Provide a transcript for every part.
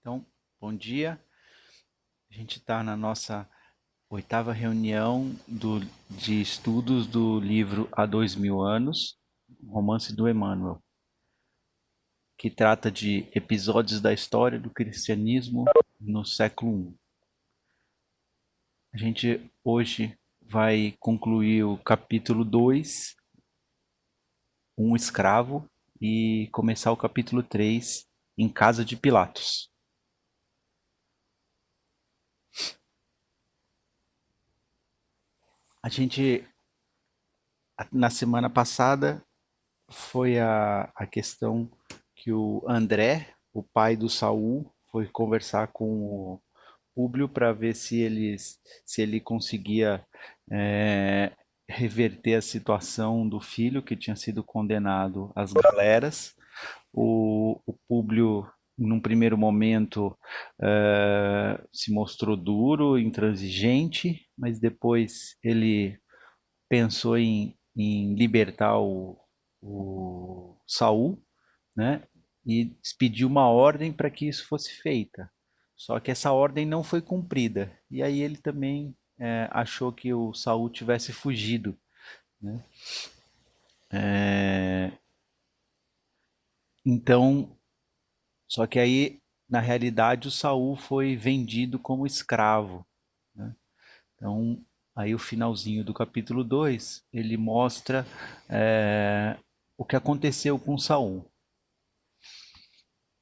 Então, bom dia. A gente está na nossa oitava reunião de estudos do livro Há 2000 anos, um romance do Emmanuel, que trata de episódios da história do cristianismo no século I. A gente hoje vai concluir o capítulo 2, Um Escravo, e começar o capítulo 3, Em Casa de Pilatos. A gente, na semana passada, foi a questão que o André, o pai do Saul, foi conversar com o Públio para ver se ele conseguia é, reverter a situação do filho que tinha sido condenado às galeras. O Públio, num primeiro momento, se mostrou duro, intransigente, mas depois ele pensou em libertar o Saul, né? E pediu uma ordem para que isso fosse feita. Só que essa ordem não foi cumprida. E aí ele também achou que o Saul tivesse fugido, né? É, então, só que aí na realidade o Saul foi vendido como escravo, né? Então, aí o finalzinho do capítulo 2 ele mostra o que aconteceu com Saul.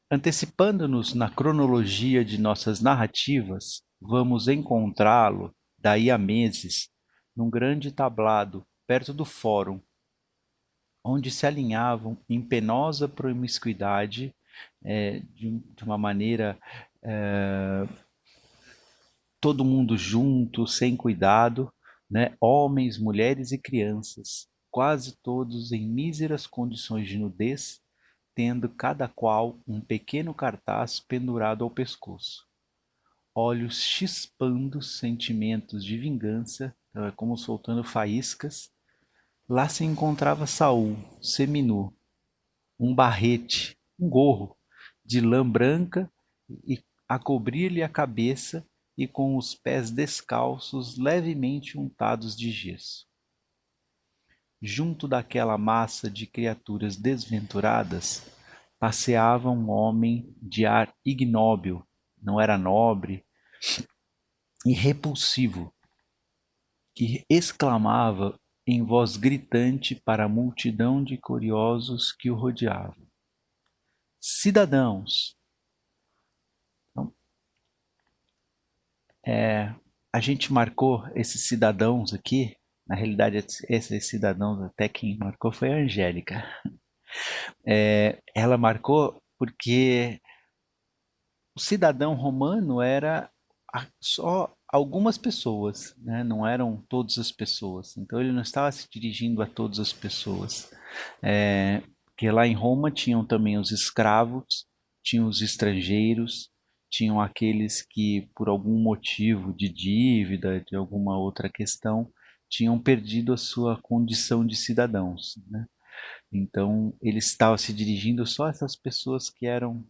Antecipando-nos na cronologia de nossas narrativas, vamos encontrá-lo, daí a meses, num grande tablado perto do fórum, onde se alinhavam em penosa promiscuidade, de uma maneira todo mundo junto, sem cuidado, né? Homens, mulheres e crianças, quase todos em míseras condições de nudez, tendo cada qual um pequeno cartaz pendurado ao pescoço. Olhos chispando sentimentos de vingança, como soltando faíscas. Lá se encontrava Saul, seminu, um barrete, um gorro de lã branca e a cobrir-lhe a cabeça e com os pés descalços levemente untados de gesso. Junto daquela massa de criaturas desventuradas, passeava um homem de ar ignóbil, não era nobre, e repulsivo, que exclamava em voz gritante para a multidão de curiosos que o rodeavam: Cidadãos! Então, a gente marcou esses cidadãos aqui, na realidade, esses cidadãos, até quem marcou foi a Angélica. Ela marcou porque o cidadão romano era só algumas pessoas, né? Não eram todas as pessoas. Então ele não estava se dirigindo a todas as pessoas. Porque lá em Roma tinham também os escravos, tinham os estrangeiros, tinham aqueles que, por algum motivo de dívida, de alguma outra questão, tinham perdido a sua condição de cidadãos, né? Então, ele estava se dirigindo só a essas pessoas que eram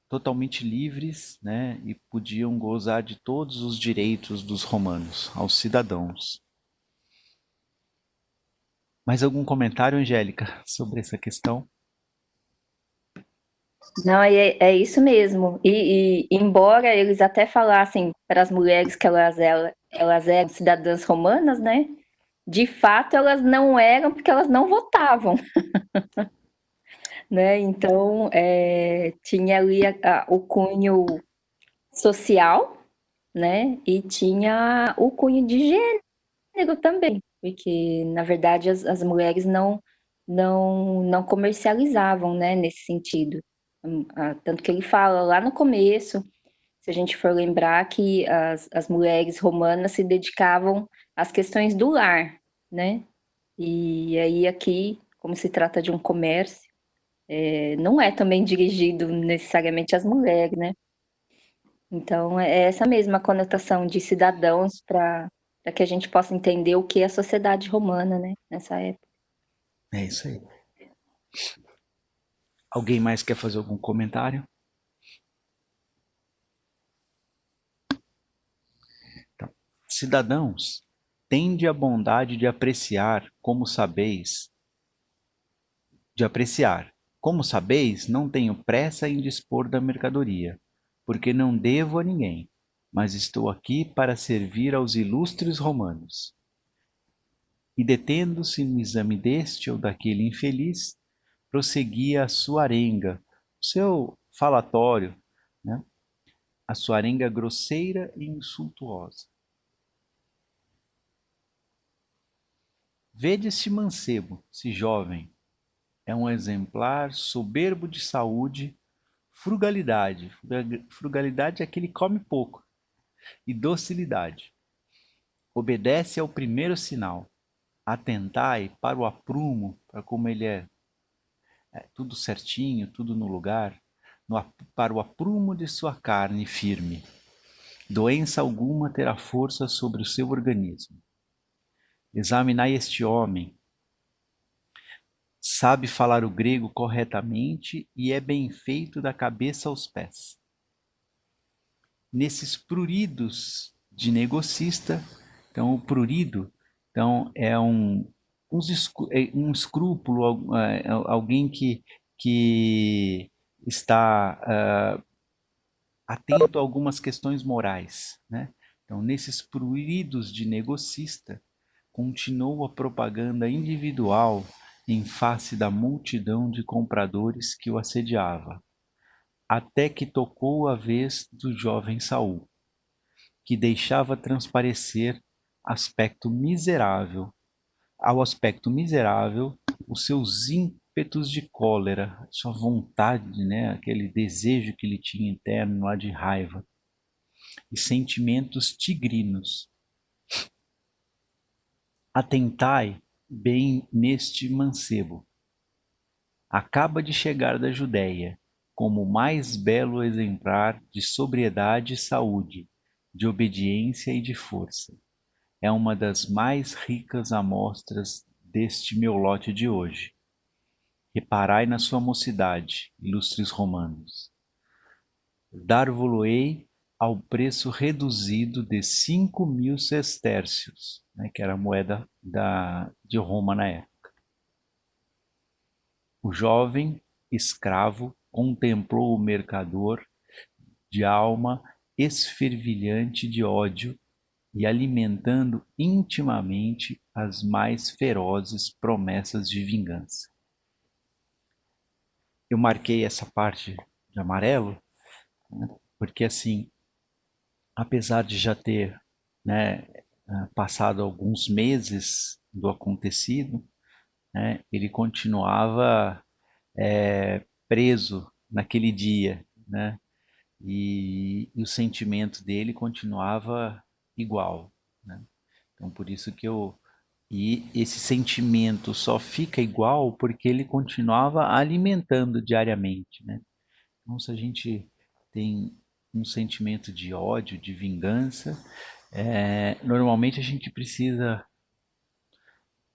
totalmente livres, né, e podiam gozar de todos os direitos dos romanos, aos cidadãos. Mais algum comentário, Angélica, sobre essa questão? Não, é isso mesmo. Embora eles até falassem para as mulheres que elas eram cidadãs romanas, né? De fato, elas não eram porque elas não votavam, né? Então, tinha ali o cunho social, né? E tinha o cunho de gênero também, porque, na verdade, as mulheres não comercializavam, né? Nesse sentido. Tanto que ele fala lá no começo, se a gente for lembrar que as mulheres romanas se dedicavam às questões do lar, né? E aí aqui, como se trata de um comércio, não é também dirigido necessariamente às mulheres, né? Então é essa mesma conotação de cidadãos para que a gente possa entender o que é a sociedade romana, né? Nessa época. É isso aí. Alguém mais quer fazer algum comentário? cidadãos, tende a bondade de apreciar, como sabeis, não tenho pressa em dispor da mercadoria, porque não devo a ninguém, mas estou aqui para servir aos ilustres romanos. E detendo-se no exame deste ou daquele infeliz, prosseguia a sua arenga, o seu falatório, né? A sua arenga grosseira e insultuosa. Vede este mancebo, se jovem, é um exemplar soberbo de saúde, frugalidade. Frugalidade é que ele come pouco. E docilidade. Obedece ao primeiro sinal. Atentai para o aprumo, para como ele é tudo certinho, tudo no lugar, para o aprumo de sua carne firme. Doença alguma terá força sobre o seu organismo. Examinai este homem. Sabe falar o grego corretamente e é bem feito da cabeça aos pés. Nesses pruridos de negocista, então o prurido é um escrúpulo, alguém que está atento a algumas questões morais, né? Então, nesses pruridos de negocista, continuou a propaganda individual em face da multidão de compradores que o assediava, até que tocou a vez do jovem Saul, que deixava transparecer aspecto miserável, ao aspecto miserável, os seus ímpetos de cólera, sua vontade, né, aquele desejo que ele tinha interno lá de raiva, e sentimentos tigrinos. Atentai bem neste mancebo. Acaba de chegar da Judéia, como o mais belo exemplar de sobriedade e saúde, de obediência e de força. É uma das mais ricas amostras deste meu lote de hoje. Reparai na sua mocidade, ilustres romanos. Dar-vo-ei ao preço reduzido de 5.000 sestércios, né, que era a moeda de Roma na época. O jovem escravo contemplou o mercador de alma esfervilhante de ódio e alimentando intimamente as mais ferozes promessas de vingança. Eu marquei essa parte de amarelo, né, porque assim, apesar de já ter, né, passado alguns meses do acontecido, né, ele continuava preso naquele dia, né, e o sentimento dele continuava igual, né? Então por isso que e esse sentimento só fica igual porque ele continuava alimentando diariamente, né? Então se a gente tem um sentimento de ódio, de vingança, normalmente a gente precisa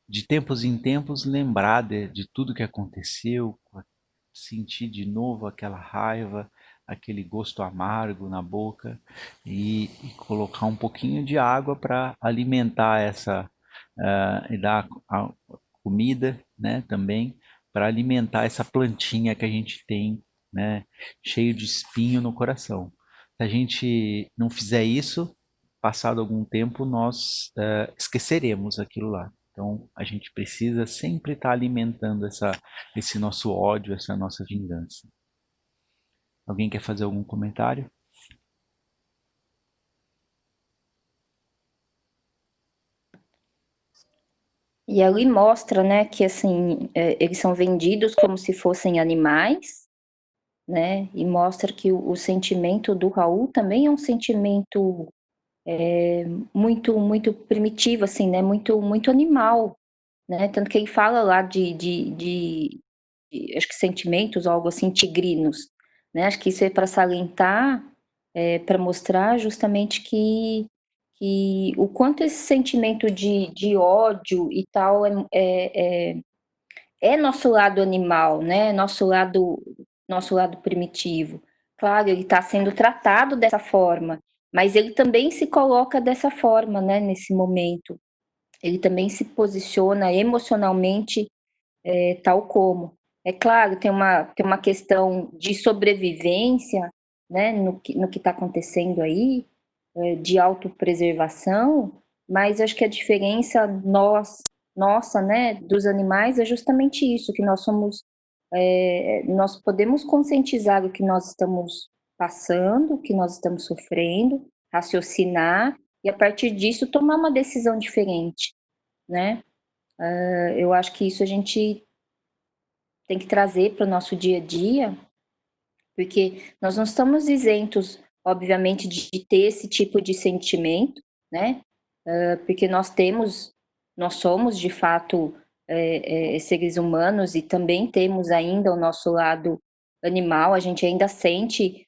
de tempos em tempos lembrar de tudo que aconteceu, sentir de novo aquela raiva, aquele gosto amargo na boca e colocar um pouquinho de água para alimentar e dar a comida, né, também para alimentar essa plantinha que a gente tem, né, cheio de espinho no coração. Se a gente não fizer isso, passado algum tempo, nós esqueceremos aquilo lá. Então, a gente precisa sempre estar alimentando esse nosso ódio, essa nossa vingança. Alguém quer fazer algum comentário? E ali mostra, né, que assim, eles são vendidos como se fossem animais, né? E mostra que o sentimento do Raul também é um sentimento muito primitivo, assim, né? Muito animal, né? Tanto que ele fala lá acho que sentimentos, algo assim, tigrinos, né? Acho que isso é para salientar, para mostrar justamente que o quanto esse sentimento de ódio e tal é nosso lado animal, né? Nosso lado primitivo. Claro, ele está sendo tratado dessa forma, Mas ele também se coloca dessa forma, né, nesse momento. Ele também se posiciona emocionalmente tal como. É claro, tem uma questão de sobrevivência, né, no que está acontecendo aí, de autopreservação, mas acho que a diferença nossa, né, dos animais é justamente isso, que nós somos, nós podemos conscientizar o que nós estamos passando, o que nós estamos sofrendo, raciocinar e a partir disso tomar uma decisão diferente, né? Eu acho que isso a gente tem que trazer para o nosso dia a dia, porque nós não estamos isentos, obviamente, de ter esse tipo de sentimento, né? Porque nós somos de fato seres humanos e também temos ainda o nosso lado animal, a gente ainda sente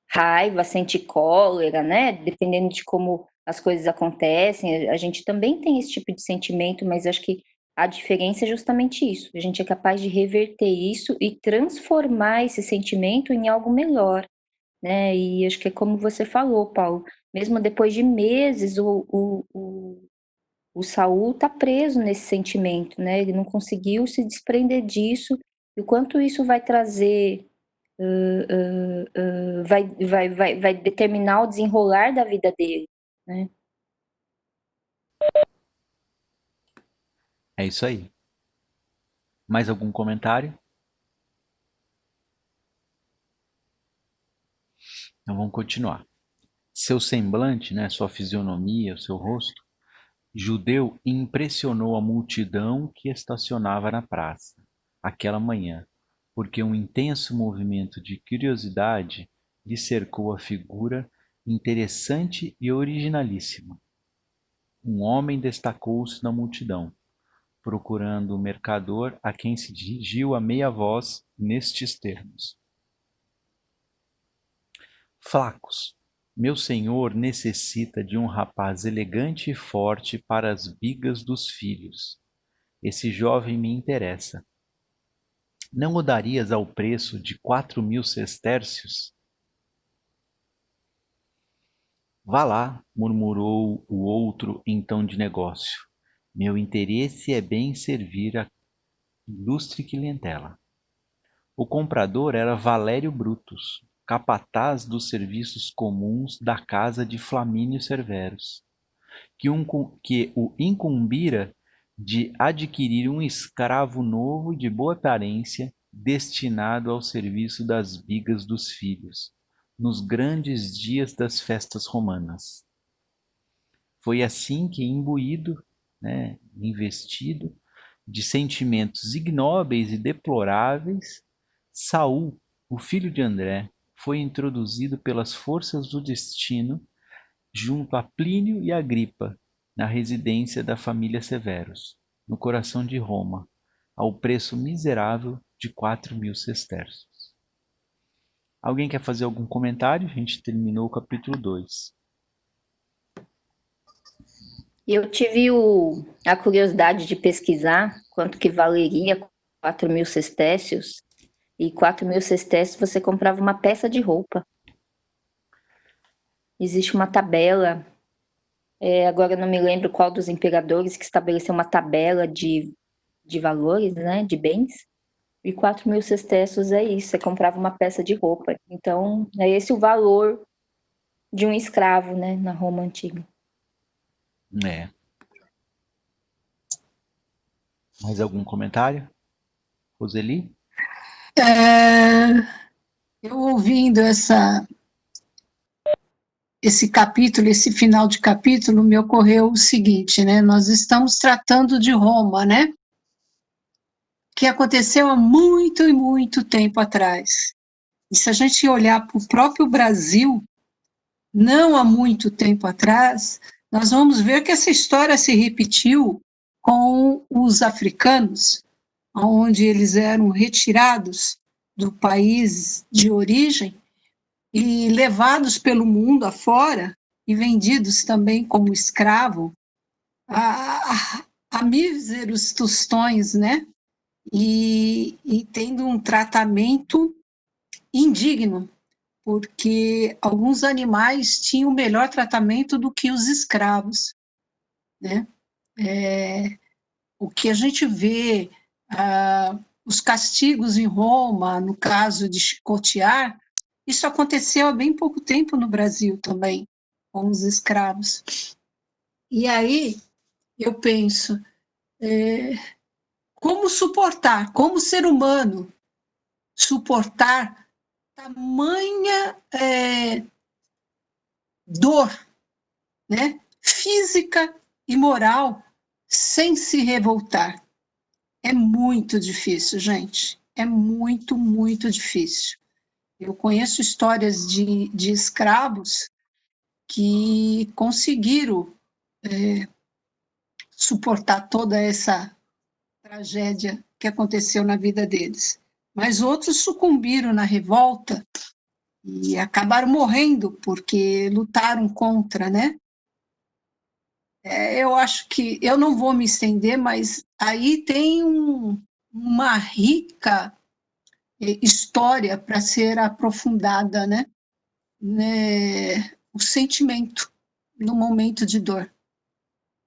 raiva, sente cólera, né? Dependendo de como as coisas acontecem, a gente também tem esse tipo de sentimento, mas acho que a diferença é justamente isso. A gente é capaz de reverter isso e transformar esse sentimento em algo melhor, né? E acho que é como você falou, Paulo, mesmo depois de meses, o Saul está preso nesse sentimento, né? Ele não conseguiu se desprender disso. E o quanto isso vai trazer, vai determinar o desenrolar da vida dele, né? É isso aí. Mais algum comentário? Então vamos continuar. Seu semblante, né, sua fisionomia, seu rosto, judeu impressionou a multidão que estacionava na praça aquela manhã, porque um intenso movimento de curiosidade lhe cercou a figura interessante e originalíssima. Um homem destacou-se na multidão, procurando o mercador a quem se dirigiu a meia voz nestes termos: Flacos, meu senhor necessita de um rapaz elegante e forte para as vigas dos filhos. Esse jovem me interessa. Não o darias ao preço de 4.000 sestércios? Vá lá, murmurou o outro em tom de negócio. Meu interesse é bem servir a ilustre clientela. O comprador era Valério Brutus, capataz dos serviços comuns da casa de Flamínio Severus, que o incumbira de adquirir um escravo novo e de boa aparência, destinado ao serviço das vigas dos filhos, nos grandes dias das festas romanas. Foi assim que, imbuído, né, investido de sentimentos ignóbeis e deploráveis, Saul, o filho de André, foi introduzido pelas forças do destino junto a Plínio e Agripa, na residência da família Severus, no coração de Roma, ao preço miserável de 4.000 sestércios. Alguém quer fazer algum comentário? A gente terminou o capítulo 2. Eu tive a curiosidade de pesquisar quanto que valeria 4.000 sestércios, e 4.000 sestércios você comprava uma peça de roupa. Existe uma tabela, agora eu não me lembro qual dos imperadores que estabeleceu uma tabela de valores, né, de bens, e 4.000 sestércios é isso, você comprava uma peça de roupa. Então, é esse o valor de um escravo, né, na Roma antiga. É. Mais algum comentário? Roseli? Eu ouvindo esse capítulo, esse final de capítulo, me ocorreu o seguinte, né? Nós estamos tratando de Roma, né? Que aconteceu há muito e muito tempo atrás. E se a gente olhar para o próprio Brasil, não há muito tempo atrás, nós vamos ver que essa história se repetiu com os africanos, onde eles eram retirados do país de origem e levados pelo mundo afora e vendidos também como escravo a míseros tostões, né? E tendo um tratamento indigno, porque alguns animais tinham melhor tratamento do que os escravos, né? O que a gente vê, os castigos em Roma, no caso de chicotear, isso aconteceu há bem pouco tempo no Brasil também, com os escravos. E aí eu penso, como suportar, como ser humano, suportar tamanha dor, né, física e moral, sem se revoltar. É muito difícil, gente. É muito, muito difícil. Eu conheço histórias de escravos que conseguiram suportar toda essa tragédia que aconteceu na vida deles. Mas outros sucumbiram na revolta e acabaram morrendo porque lutaram contra, né? Eu acho que eu não vou me estender, mas aí tem uma rica história para ser aprofundada, né? O sentimento no momento de dor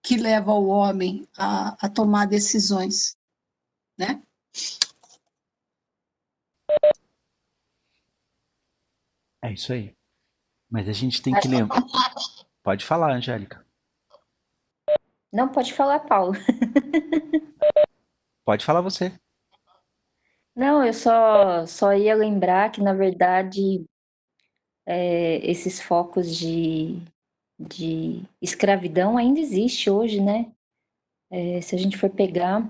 que leva o homem a tomar decisões, né? É isso aí. Mas a gente tem que lembrar. Pode falar, Angélica. Não, pode falar, Paulo. Pode falar você. Não, eu só ia lembrar que, na verdade, esses focos de escravidão ainda existe hoje, né? Se a gente for pegar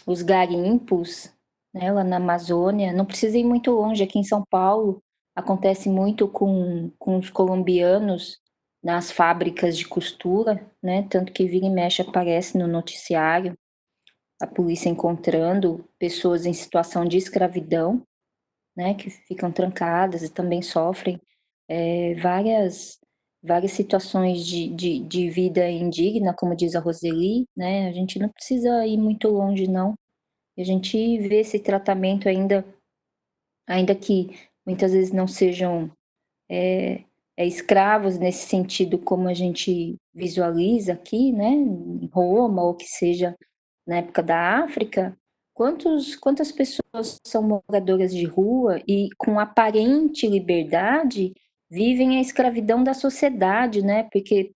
os garimpos, né, lá na Amazônia, não precisa ir muito longe, aqui em São Paulo, acontece muito com os colombianos nas fábricas de costura, né? Tanto que vira e mexe aparece no noticiário a polícia encontrando pessoas em situação de escravidão, né, que ficam trancadas e também sofrem várias situações de vida indigna, como diz a Roseli, né? A gente não precisa ir muito longe, não. E a gente vê esse tratamento ainda que muitas vezes não sejam escravos nesse sentido como a gente visualiza aqui, né, em Roma, ou que seja na época da África, quantas pessoas são moradoras de rua e com aparente liberdade vivem a escravidão da sociedade, né? Porque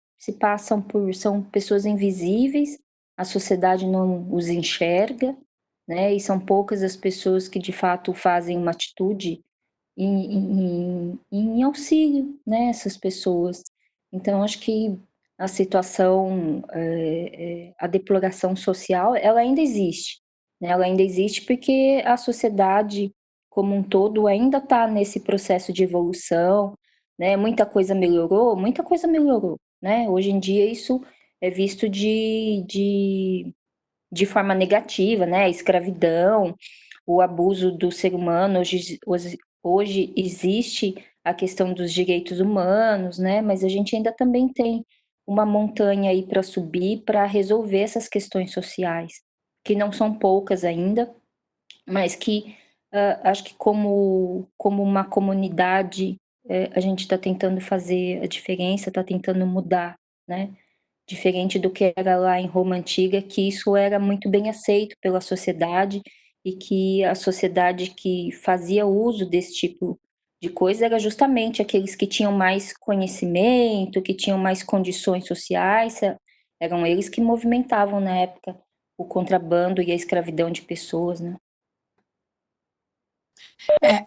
são pessoas invisíveis, a sociedade não os enxerga, né? E são poucas as pessoas que de fato fazem uma atitude em auxílio, né, essas pessoas. Então, acho que a situação, a deploração social, ela ainda existe, né? Ela ainda existe porque a sociedade como um todo ainda está nesse processo de evolução, né? Muita coisa melhorou, né? Hoje em dia isso é visto de forma negativa, né? A escravidão, o abuso do ser humano. Hoje existe a questão dos direitos humanos, né? Mas a gente ainda também tem uma montanha aí para subir para resolver essas questões sociais, que não são poucas ainda, mas que acho que como uma comunidade a gente está tentando fazer a diferença, está tentando mudar, né? Diferente do que era lá em Roma antiga, que isso era muito bem aceito pela sociedade e que a sociedade que fazia uso desse tipo de coisa era justamente aqueles que tinham mais conhecimento, que tinham mais condições sociais, eram eles que movimentavam na época o contrabando e a escravidão de pessoas, né?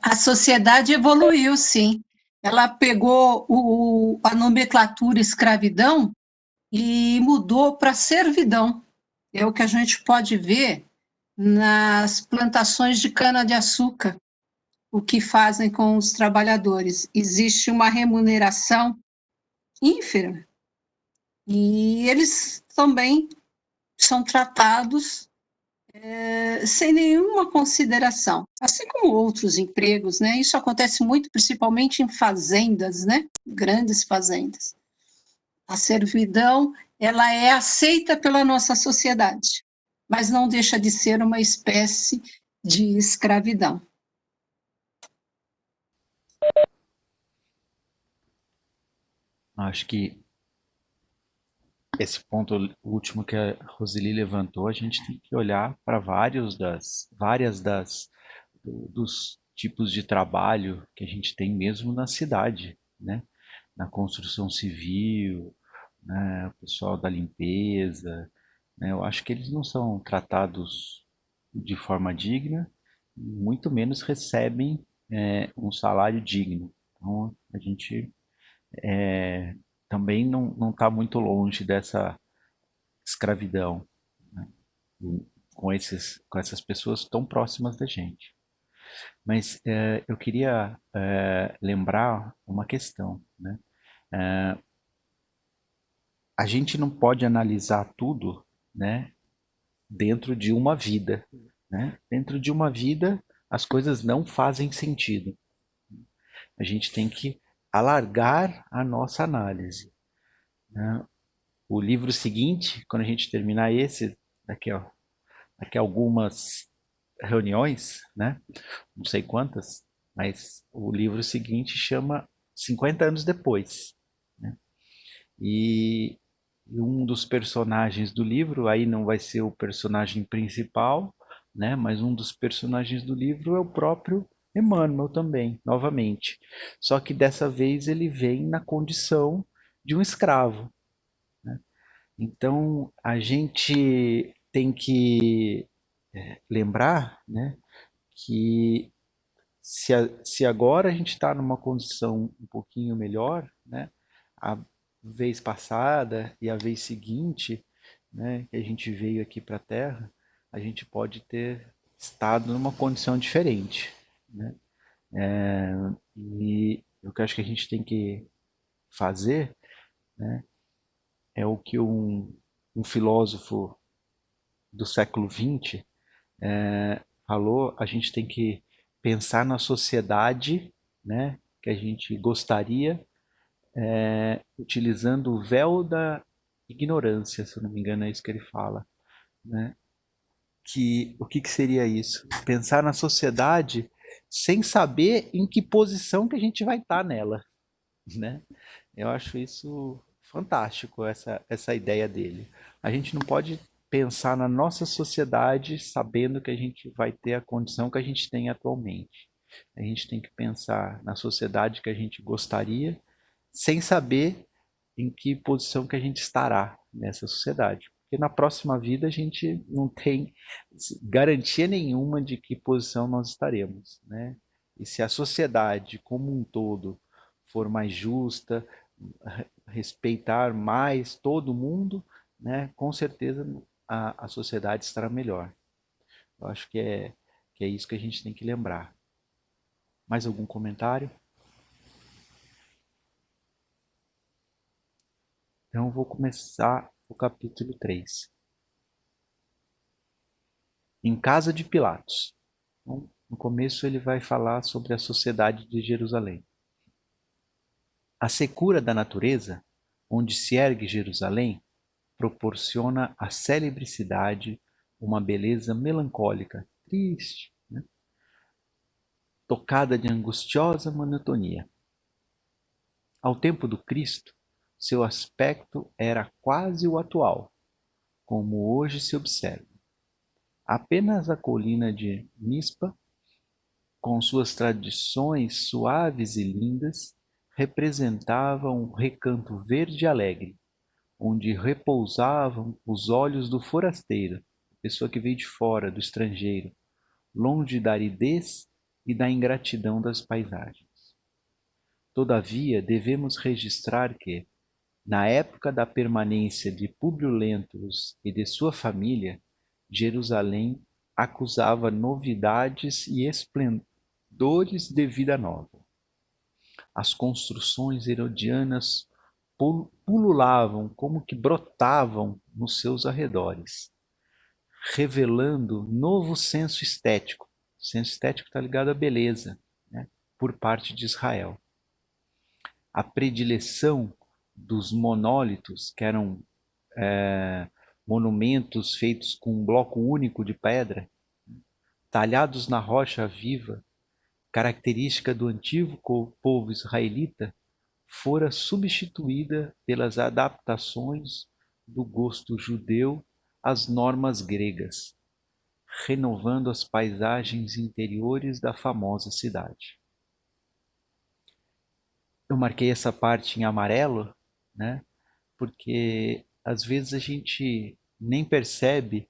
A sociedade evoluiu, sim. Ela pegou a nomenclatura escravidão e mudou para servidão. É o que a gente pode ver nas plantações de cana-de-açúcar, o que fazem com os trabalhadores. Existe uma remuneração ínfima e eles também são tratados sem nenhuma consideração, assim como outros empregos, né? Isso acontece muito, principalmente em fazendas, né? Grandes fazendas. A servidão, ela é aceita pela nossa sociedade, mas não deixa de ser uma espécie de escravidão. Acho que esse ponto último que a Roseli levantou, a gente tem que olhar para dos tipos de trabalho que a gente tem mesmo na cidade, né? Na construção civil, né? O pessoal da limpeza, né? Eu acho que eles não são tratados de forma digna, muito menos recebem um salário digno. Então, a gente também não está muito longe dessa escravidão, né? Com essas pessoas tão próximas da gente. Mas eu queria lembrar uma questão, né? A gente não pode analisar tudo, né, dentro de uma vida, né? Dentro de uma vida, as coisas não fazem sentido. A gente tem que alargar a nossa análise, né? O livro seguinte, quando a gente terminar esse, daqui a algumas reuniões, né? Não sei quantas, mas o livro seguinte chama 50 anos depois, né? E um dos personagens do livro, aí não vai ser o personagem principal, né? Mas um dos personagens do livro é o próprio Emmanuel também, novamente. Só que dessa vez ele vem na condição de um escravo, né? Então a gente tem que lembrar, né, que se agora a gente está numa condição um pouquinho melhor, né, a vez passada e a vez seguinte, né, que a gente veio aqui para a Terra, a gente pode ter estado numa condição diferente, né? E o que eu acho que a gente tem que fazer, né, é o que um filósofo do século XX falou, a gente tem que pensar na sociedade, né, que a gente gostaria, utilizando o véu da ignorância, se eu não me engano é isso que ele fala, né? Que o que seria isso? Pensar na sociedade sem saber em que posição que a gente vai estar nela, né? Eu acho isso fantástico, essa ideia dele. A gente não pode pensar na nossa sociedade sabendo que a gente vai ter a condição que a gente tem atualmente. A gente tem que pensar na sociedade que a gente gostaria, sem saber em que posição que a gente estará nessa sociedade. Porque na próxima vida a gente não tem garantia nenhuma de que posição nós estaremos, né? E se a sociedade como um todo for mais justa, respeitar mais todo mundo, né, com certeza a sociedade estará melhor. Eu acho que é isso que a gente tem que lembrar. Mais algum comentário? Então eu vou começar o capítulo 3. Em casa de Pilatos. Então, no começo ele vai falar sobre a sociedade de Jerusalém. A secura da natureza, onde se ergue Jerusalém, proporciona à célebre cidade uma beleza melancólica, triste, né? Tocada de angustiosa monotonia. Ao tempo do Cristo, seu aspecto era quase o atual, como hoje se observa. Apenas a colina de Mispa, com suas tradições suaves e lindas, representava um recanto verde e alegre, onde repousavam os olhos do forasteiro, pessoa que veio de fora, do estrangeiro, longe da aridez e da ingratidão das paisagens. Todavia, devemos registrar que, na época da permanência de Públio Lentulus e de sua família, Jerusalém acusava novidades e esplendores de vida nova. As construções herodianas pululavam como que brotavam nos seus arredores, revelando novo senso estético. O senso estético está ligado à beleza, né, por parte de Israel. A predileção dos monólitos, que eram monumentos feitos com um bloco único de pedra, talhados na rocha viva, característica do antigo povo israelita, fora substituída pelas adaptações do gosto judeu às normas gregas, renovando as paisagens interiores da famosa cidade. Eu marquei essa parte em amarelo, né? Porque às vezes a gente nem percebe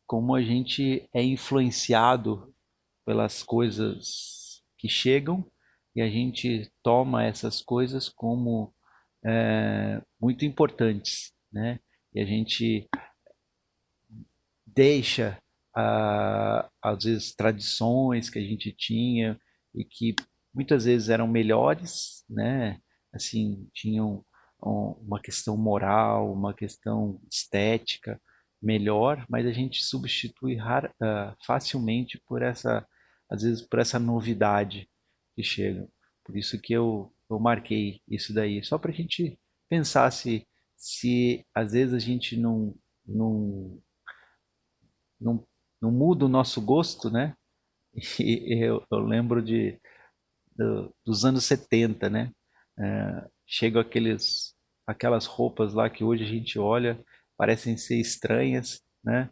como a gente é influenciado pelas coisas que chegam e a gente toma essas coisas como muito importantes, né? E a gente deixa, às vezes, tradições que a gente tinha e que muitas vezes eram melhores, né? Assim, tinham uma questão moral, uma questão estética melhor, mas a gente substitui facilmente por essa, às vezes, por essa novidade que chega. Por isso que eu marquei isso daí, só para a gente pensar se às vezes a gente não, não muda o nosso gosto, né? E eu lembro dos anos 70, né? Chegam aquelas roupas lá que hoje a gente olha, parecem ser estranhas, né?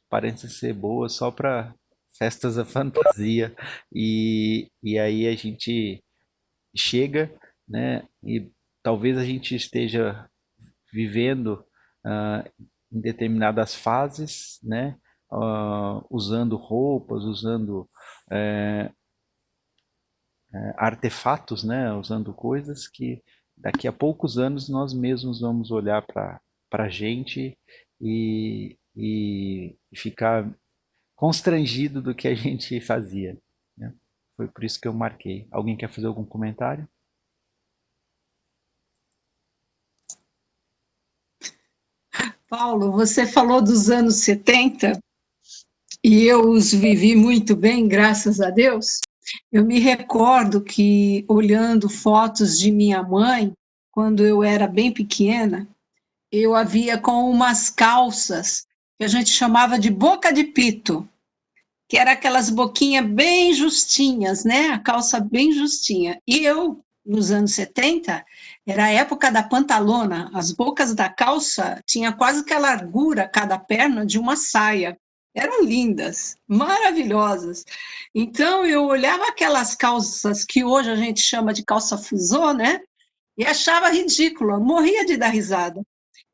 Parecem ser boas só para festas da fantasia. E aí a gente chega, né? E talvez a gente esteja vivendo em determinadas fases, né? Usando roupas, usando artefatos, né? Usando coisas que daqui a poucos anos nós mesmos vamos olhar para a gente e ficar constrangido do que a gente fazia, né? Foi por isso que eu marquei. Alguém quer fazer algum comentário? Paulo, você falou dos anos 70 e eu os vivi muito bem, graças a Deus. Eu me recordo que, olhando fotos de minha mãe, quando eu era bem pequena, eu a via com umas calças que a gente chamava de boca de pito, que era aquelas boquinhas bem justinhas, né? A calça bem justinha. E eu, nos anos 70, era a época da pantalona, as bocas da calça tinha quase que a largura, cada perna, de uma saia. Eram lindas, maravilhosas. Então, eu olhava aquelas calças que hoje a gente chama de calça fusô, né? E achava ridícula, morria de dar risada.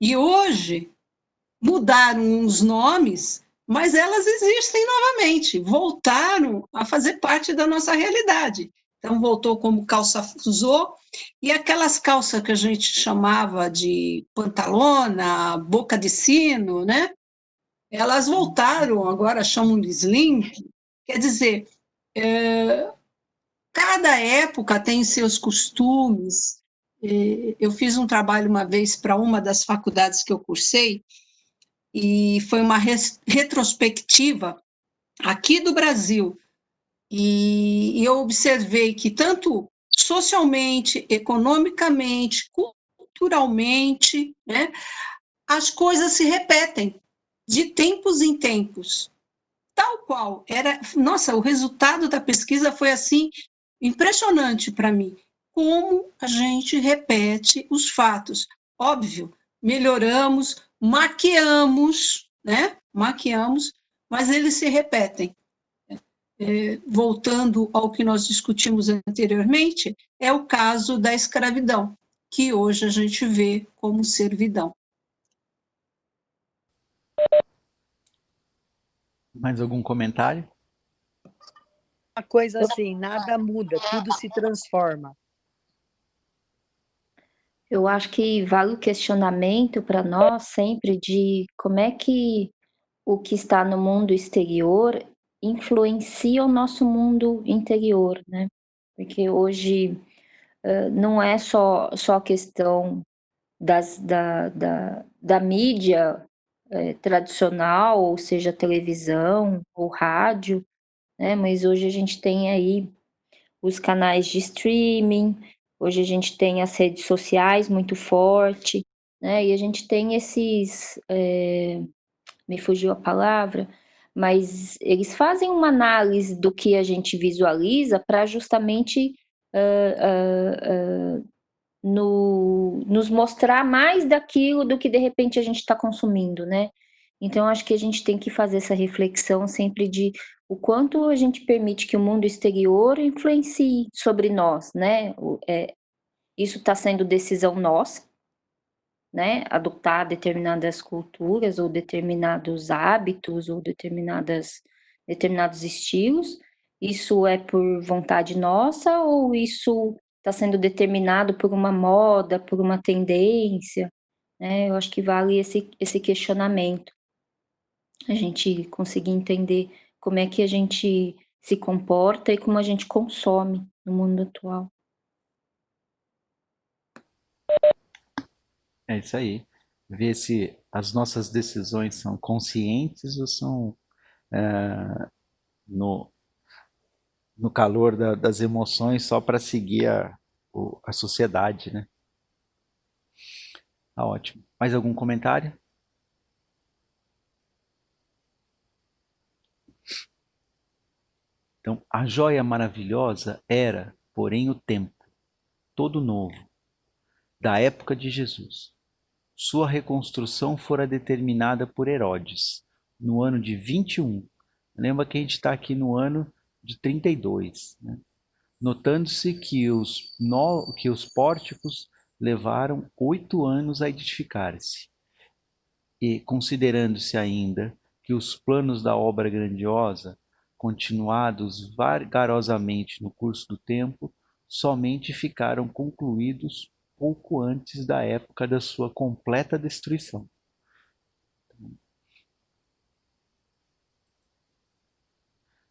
E hoje, mudaram os nomes, mas elas existem novamente, voltaram a fazer parte da nossa realidade. Então, voltou como calça fusô, e aquelas calças que a gente chamava de pantalona, boca de sino, né? Elas voltaram, agora chamam de slim. Quer dizer, cada época tem seus costumes. Eu fiz um trabalho uma vez para uma das faculdades que eu cursei, e foi uma retrospectiva aqui do Brasil, e eu observei que tanto socialmente, economicamente, culturalmente, né, as coisas se repetem de tempos em tempos, tal qual era. Nossa, o resultado da pesquisa foi assim impressionante para mim, como a gente repete os fatos. Óbvio, melhoramos, maquiamos, né? Maquiamos, mas eles se repetem. Voltando ao que nós discutimos anteriormente, é o caso da escravidão, que hoje a gente vê como servidão. Mais algum comentário? Uma coisa assim, nada muda, tudo se transforma. Eu acho que vale o questionamento para nós sempre de como é que o que está no mundo exterior influencia o nosso mundo interior, né? Porque hoje não é só a questão da mídia tradicional, ou seja, televisão ou rádio, né? Mas hoje a gente tem aí os canais de streaming, hoje a gente tem as redes sociais muito forte, né? E a gente tem esses, me fugiu a palavra, mas eles fazem uma análise do que a gente visualiza para justamente nos mostrar mais daquilo do que de repente a gente está consumindo, né? Então, acho que a gente tem que fazer essa reflexão sempre de o quanto a gente permite que o mundo exterior influencie sobre nós, né? Isso está sendo decisão nossa, né? Adotar determinadas culturas ou determinados hábitos ou determinados estilos. Isso é por vontade nossa ou isso está sendo determinado por uma moda, por uma tendência, né? Eu acho que vale esse questionamento. A gente conseguir entender como é que a gente se comporta e como a gente consome no mundo atual. É isso aí. Ver se as nossas decisões são conscientes ou são no, no calor das emoções só para seguir a sociedade, né? Tá ótimo. Mais algum comentário? Então, a joia maravilhosa era, porém, o templo, todo novo, da época de Jesus. Sua reconstrução fora determinada por Herodes, no ano de 21. Lembra que a gente está aqui no ano de 32, né? Notando-se que os pórticos levaram 8 anos a edificar-se, e considerando-se ainda que os planos da obra grandiosa, continuados vagarosamente no curso do tempo, somente ficaram concluídos pouco antes da época da sua completa destruição.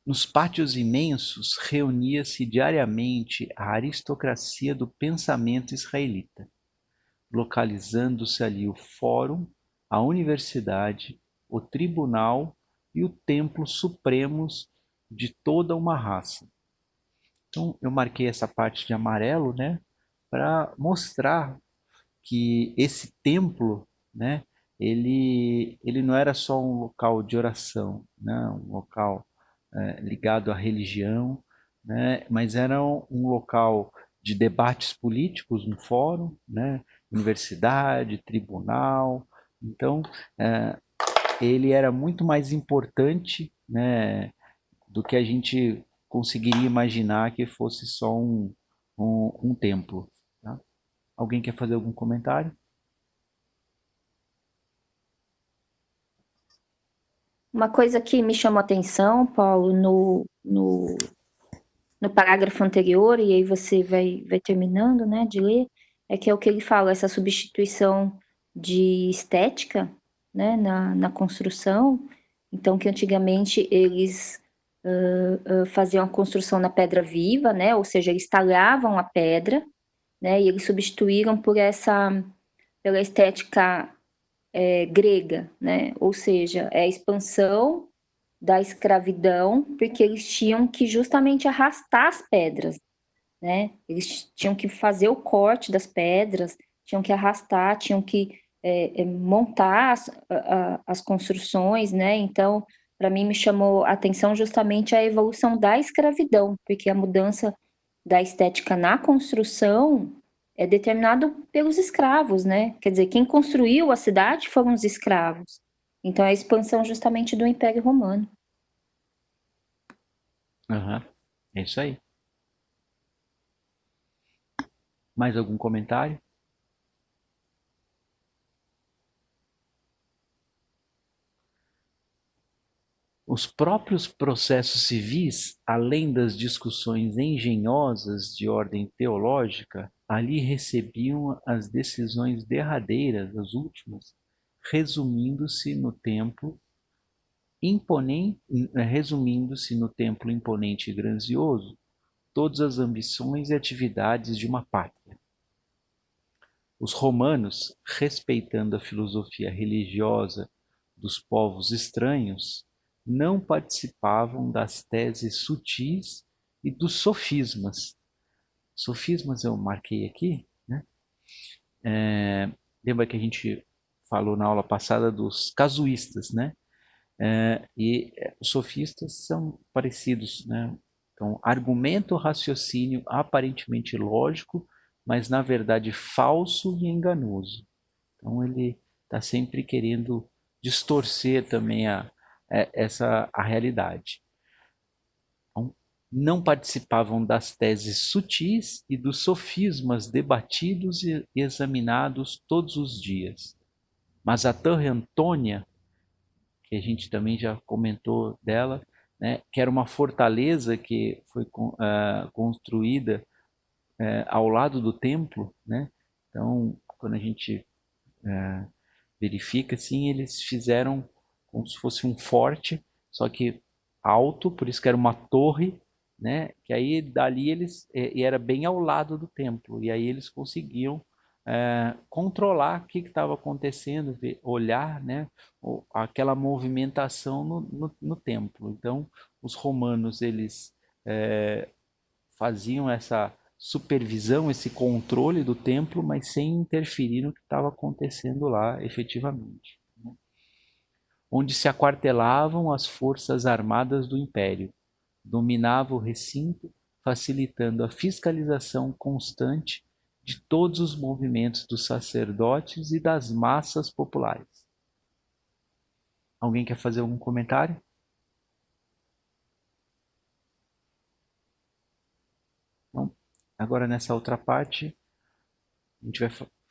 Nos pátios imensos reunia-se diariamente a aristocracia do pensamento israelita, localizando-se ali o Fórum, a Universidade, o Tribunal e o Templo Supremos de toda uma raça. Então, eu marquei essa parte de amarelo, né, para mostrar que esse templo, né, ele não era só um local de oração, né, um local ligado à religião, né, mas era um local de debates políticos, um fórum, né, universidade, tribunal. Então, ele era muito mais importante, né, do que a gente conseguiria imaginar que fosse só um templo. Tá? Alguém quer fazer algum comentário? Uma coisa que me chamou a atenção, Paulo, no parágrafo anterior, e aí você vai terminando, né, de ler, é que é o que ele fala, essa substituição de estética, né, na construção. Então, que antigamente eles faziam a construção na pedra viva, né, ou seja, eles talhavam a pedra, né, e eles substituíram pela estética grega, né, ou seja, é a expansão da escravidão, porque eles tinham que justamente arrastar as pedras, né? Eles tinham que fazer o corte das pedras, tinham que arrastar, tinham que montar as construções, né? Então, para mim, me chamou a atenção justamente a evolução da escravidão, porque a mudança da estética na construção é determinado pelos escravos, né? Quer dizer, quem construiu a cidade foram os escravos. Então, é a expansão justamente do Império Romano. Uhum. É isso aí. Mais algum comentário? Os próprios processos civis, além das discussões engenhosas de ordem teológica, ali recebiam as decisões derradeiras, as últimas, resumindo-se no templo imponente e grandioso, todas as ambições e atividades de uma pátria. Os romanos, respeitando a filosofia religiosa dos povos estranhos, não participavam das teses sutis e dos sofismas. Sofismas eu marquei aqui, né? Lembra que a gente falou na aula passada dos casuístas, né? Os sofistas são parecidos, né? Então, argumento, raciocínio aparentemente lógico, mas na verdade falso e enganoso. Então ele está sempre querendo distorcer também a realidade. Então, não participavam das teses sutis e dos sofismas debatidos e examinados todos os dias. Mas a Torre Antônia, que a gente também já comentou dela, né, que era uma fortaleza que foi construída ao lado do templo, né? Então, quando a gente verifica, assim, eles fizeram como se fosse um forte, só que alto, por isso que era uma torre, né? Que aí dali eles e era bem ao lado do templo, e aí eles conseguiam controlar o que estava acontecendo, olhar, né, aquela movimentação no templo. Então, os romanos eles faziam essa supervisão, esse controle do templo, mas sem interferir no que estava acontecendo lá efetivamente, né? Onde se aquartelavam as forças armadas do império, dominava o recinto, facilitando a fiscalização constante de todos os movimentos dos sacerdotes e das massas populares. Alguém quer fazer algum comentário? Não? Agora nessa outra parte, a gente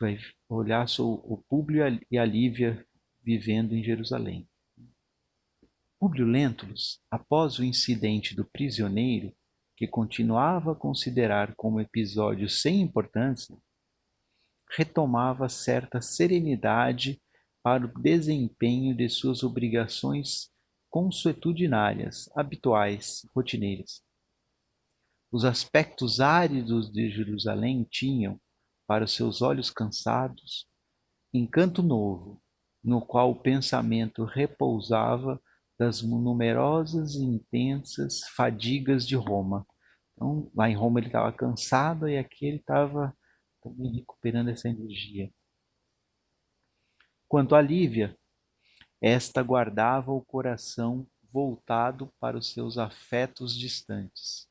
vai olhar sobre o Públio e a Lívia vivendo em Jerusalém. Públio Lentulus, após o incidente do prisioneiro, que continuava a considerar como episódio sem importância, retomava certa serenidade para o desempenho de suas obrigações consuetudinárias, habituais, rotineiras. Os aspectos áridos de Jerusalém tinham, para os seus olhos cansados, encanto novo, no qual o pensamento repousava das numerosas e intensas fadigas de Roma. Então, lá em Roma ele estava cansado e aqui ele estava também recuperando essa energia. Quanto a Lívia, esta guardava o coração voltado para os seus afetos distantes,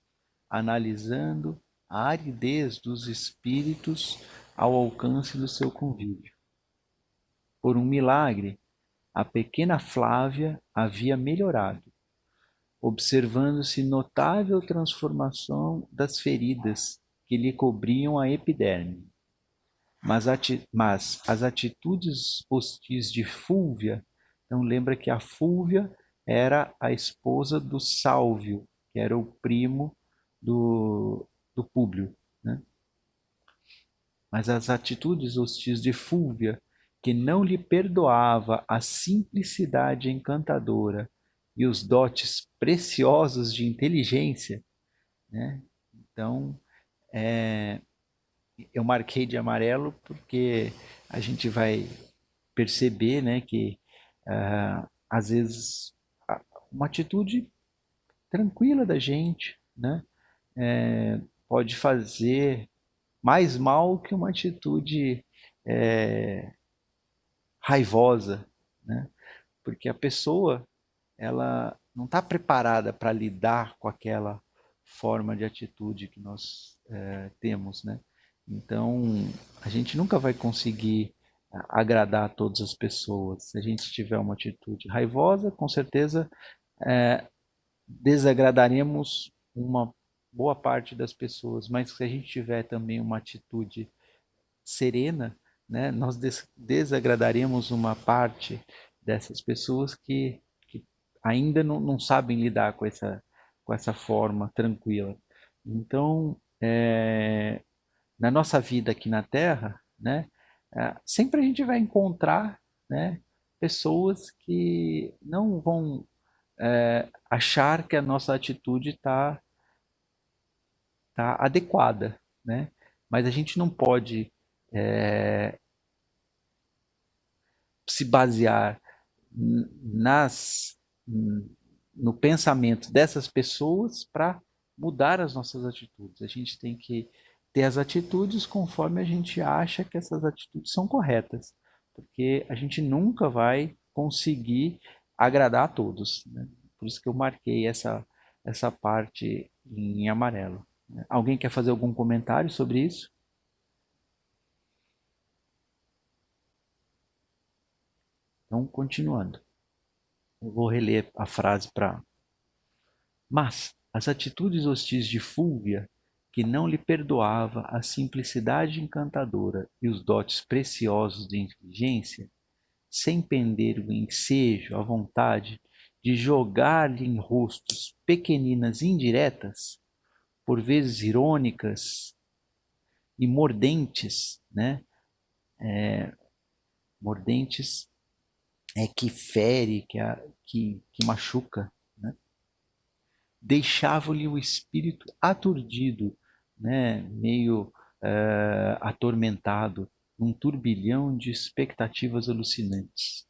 analisando a aridez dos espíritos ao alcance do seu convívio. Por um milagre, a pequena Flávia havia melhorado, observando-se notável transformação das feridas que lhe cobriam a epiderme. Mas as atitudes hostis de Fúlvia, então lembra que a Fúlvia era a esposa do Sálvio, que era o primo do Públio, né? Mas as atitudes hostis de Fúlvia, que não lhe perdoava a simplicidade encantadora e os dotes preciosos de inteligência, né? Então, eu marquei de amarelo porque a gente vai perceber, né, que às vezes uma atitude tranquila da gente, né, pode fazer mais mal que uma atitude raivosa, né? Porque a pessoa ela não está preparada para lidar com aquela forma de atitude que nós temos, né? Então a gente nunca vai conseguir agradar todas as pessoas. Se a gente tiver uma atitude raivosa, com certeza desagradaremos uma boa parte das pessoas, mas se a gente tiver também uma atitude serena, né, nós desagradaremos uma parte dessas pessoas que ainda não sabem lidar com essa forma tranquila. Então, na nossa vida aqui na Terra, né, sempre a gente vai encontrar, né, pessoas que não vão achar que a nossa atitude está adequada, né? Mas a gente não pode se basear no pensamento dessas pessoas para mudar as nossas atitudes. A gente tem que ter as atitudes conforme a gente acha que essas atitudes são corretas, porque a gente nunca vai conseguir agradar a todos, né? Por isso que eu marquei essa parte em amarelo. Alguém quer fazer algum comentário sobre isso? Então, continuando. Eu vou reler a frase para... Mas as atitudes hostis de Fúlvia, que não lhe perdoava a simplicidade encantadora e os dotes preciosos de inteligência, sem pender o ensejo, a vontade de jogar-lhe em rostos pequeninas indiretas, por vezes irônicas e mordentes, né? Mordentes é que fere, que machuca, né? Deixava-lhe o espírito aturdido, né? Meio atormentado, num turbilhão de expectativas alucinantes.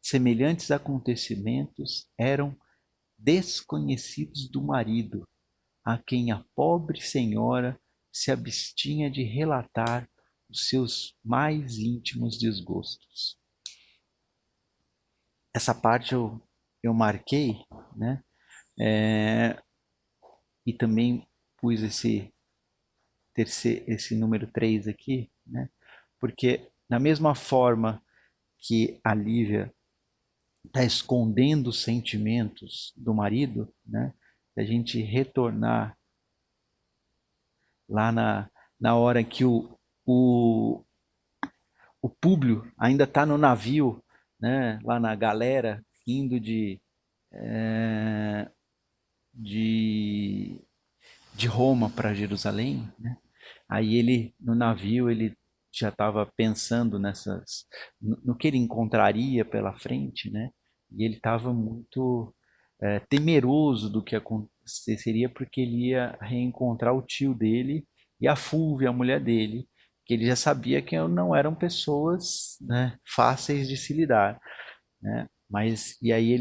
Semelhantes acontecimentos eram desconhecidos do marido, a quem a pobre senhora se abstinha de relatar os seus mais íntimos desgostos. Essa parte eu marquei, né? E também pus esse número 3 aqui, né? Porque da mesma forma que a Lívia está escondendo os sentimentos do marido, né? Se a gente retornar lá na hora que o, o Públio ainda está no navio, né? Lá na galera, indo de, de Roma para Jerusalém, né? Aí ele, no navio, ele já estava pensando no que ele encontraria pela frente, né? E ele estava muito temeroso do que aconteceria, porque ele ia reencontrar o tio dele e a Fúvia, a mulher dele, que ele já sabia que não eram pessoas, né, fáceis de se lidar, né? Mas e aí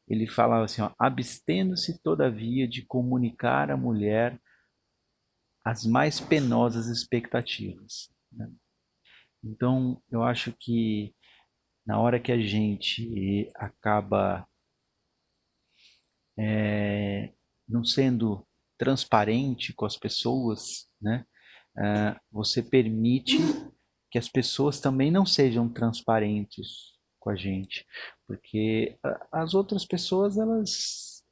ele falava assim, ó, abstendo-se todavia de comunicar à mulher as mais penosas expectativas, né? Então, eu acho que na hora que a gente acaba não sendo transparente com as pessoas, né? Você permite que as pessoas também não sejam transparentes com a gente, porque as outras pessoas elas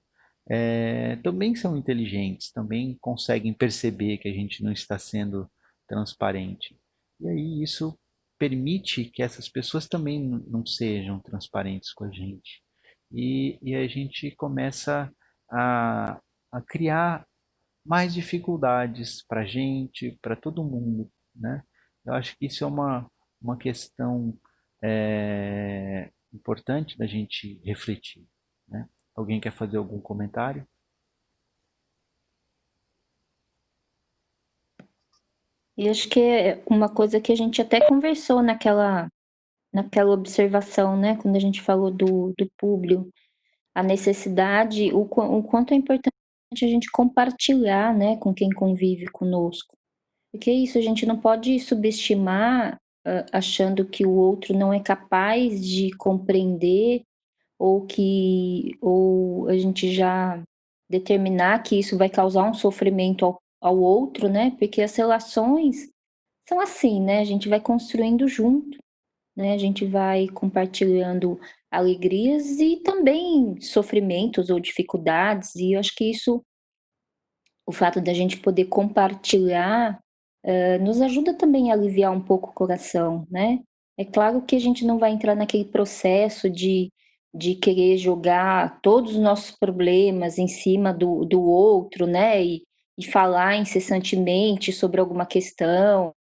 também são inteligentes, também conseguem perceber que a gente não está sendo transparente. E aí isso permite que essas pessoas também não sejam transparentes com a gente. E a gente começa a, a criar mais dificuldades para a gente, para todo mundo, né? Eu acho que isso é uma questão importante da gente refletir, né? Alguém quer fazer algum comentário? E acho que é uma coisa que a gente até conversou naquela observação, né? Quando a gente falou do Públio, a necessidade, o quanto é importante a gente compartilhar, né, com quem convive conosco. Porque é isso, a gente não pode subestimar, achando que o outro não é capaz de compreender ou a gente já determinar que isso vai causar um sofrimento ao outro, né? Porque as relações são assim, né? A gente vai construindo junto, né? A gente vai compartilhando alegrias e também sofrimentos ou dificuldades, e eu acho que isso, o fato da gente poder compartilhar, nos ajuda também a aliviar um pouco o coração, né? É claro que a gente não vai entrar naquele processo de querer jogar todos os nossos problemas em cima do outro, né? E falar incessantemente sobre alguma questão,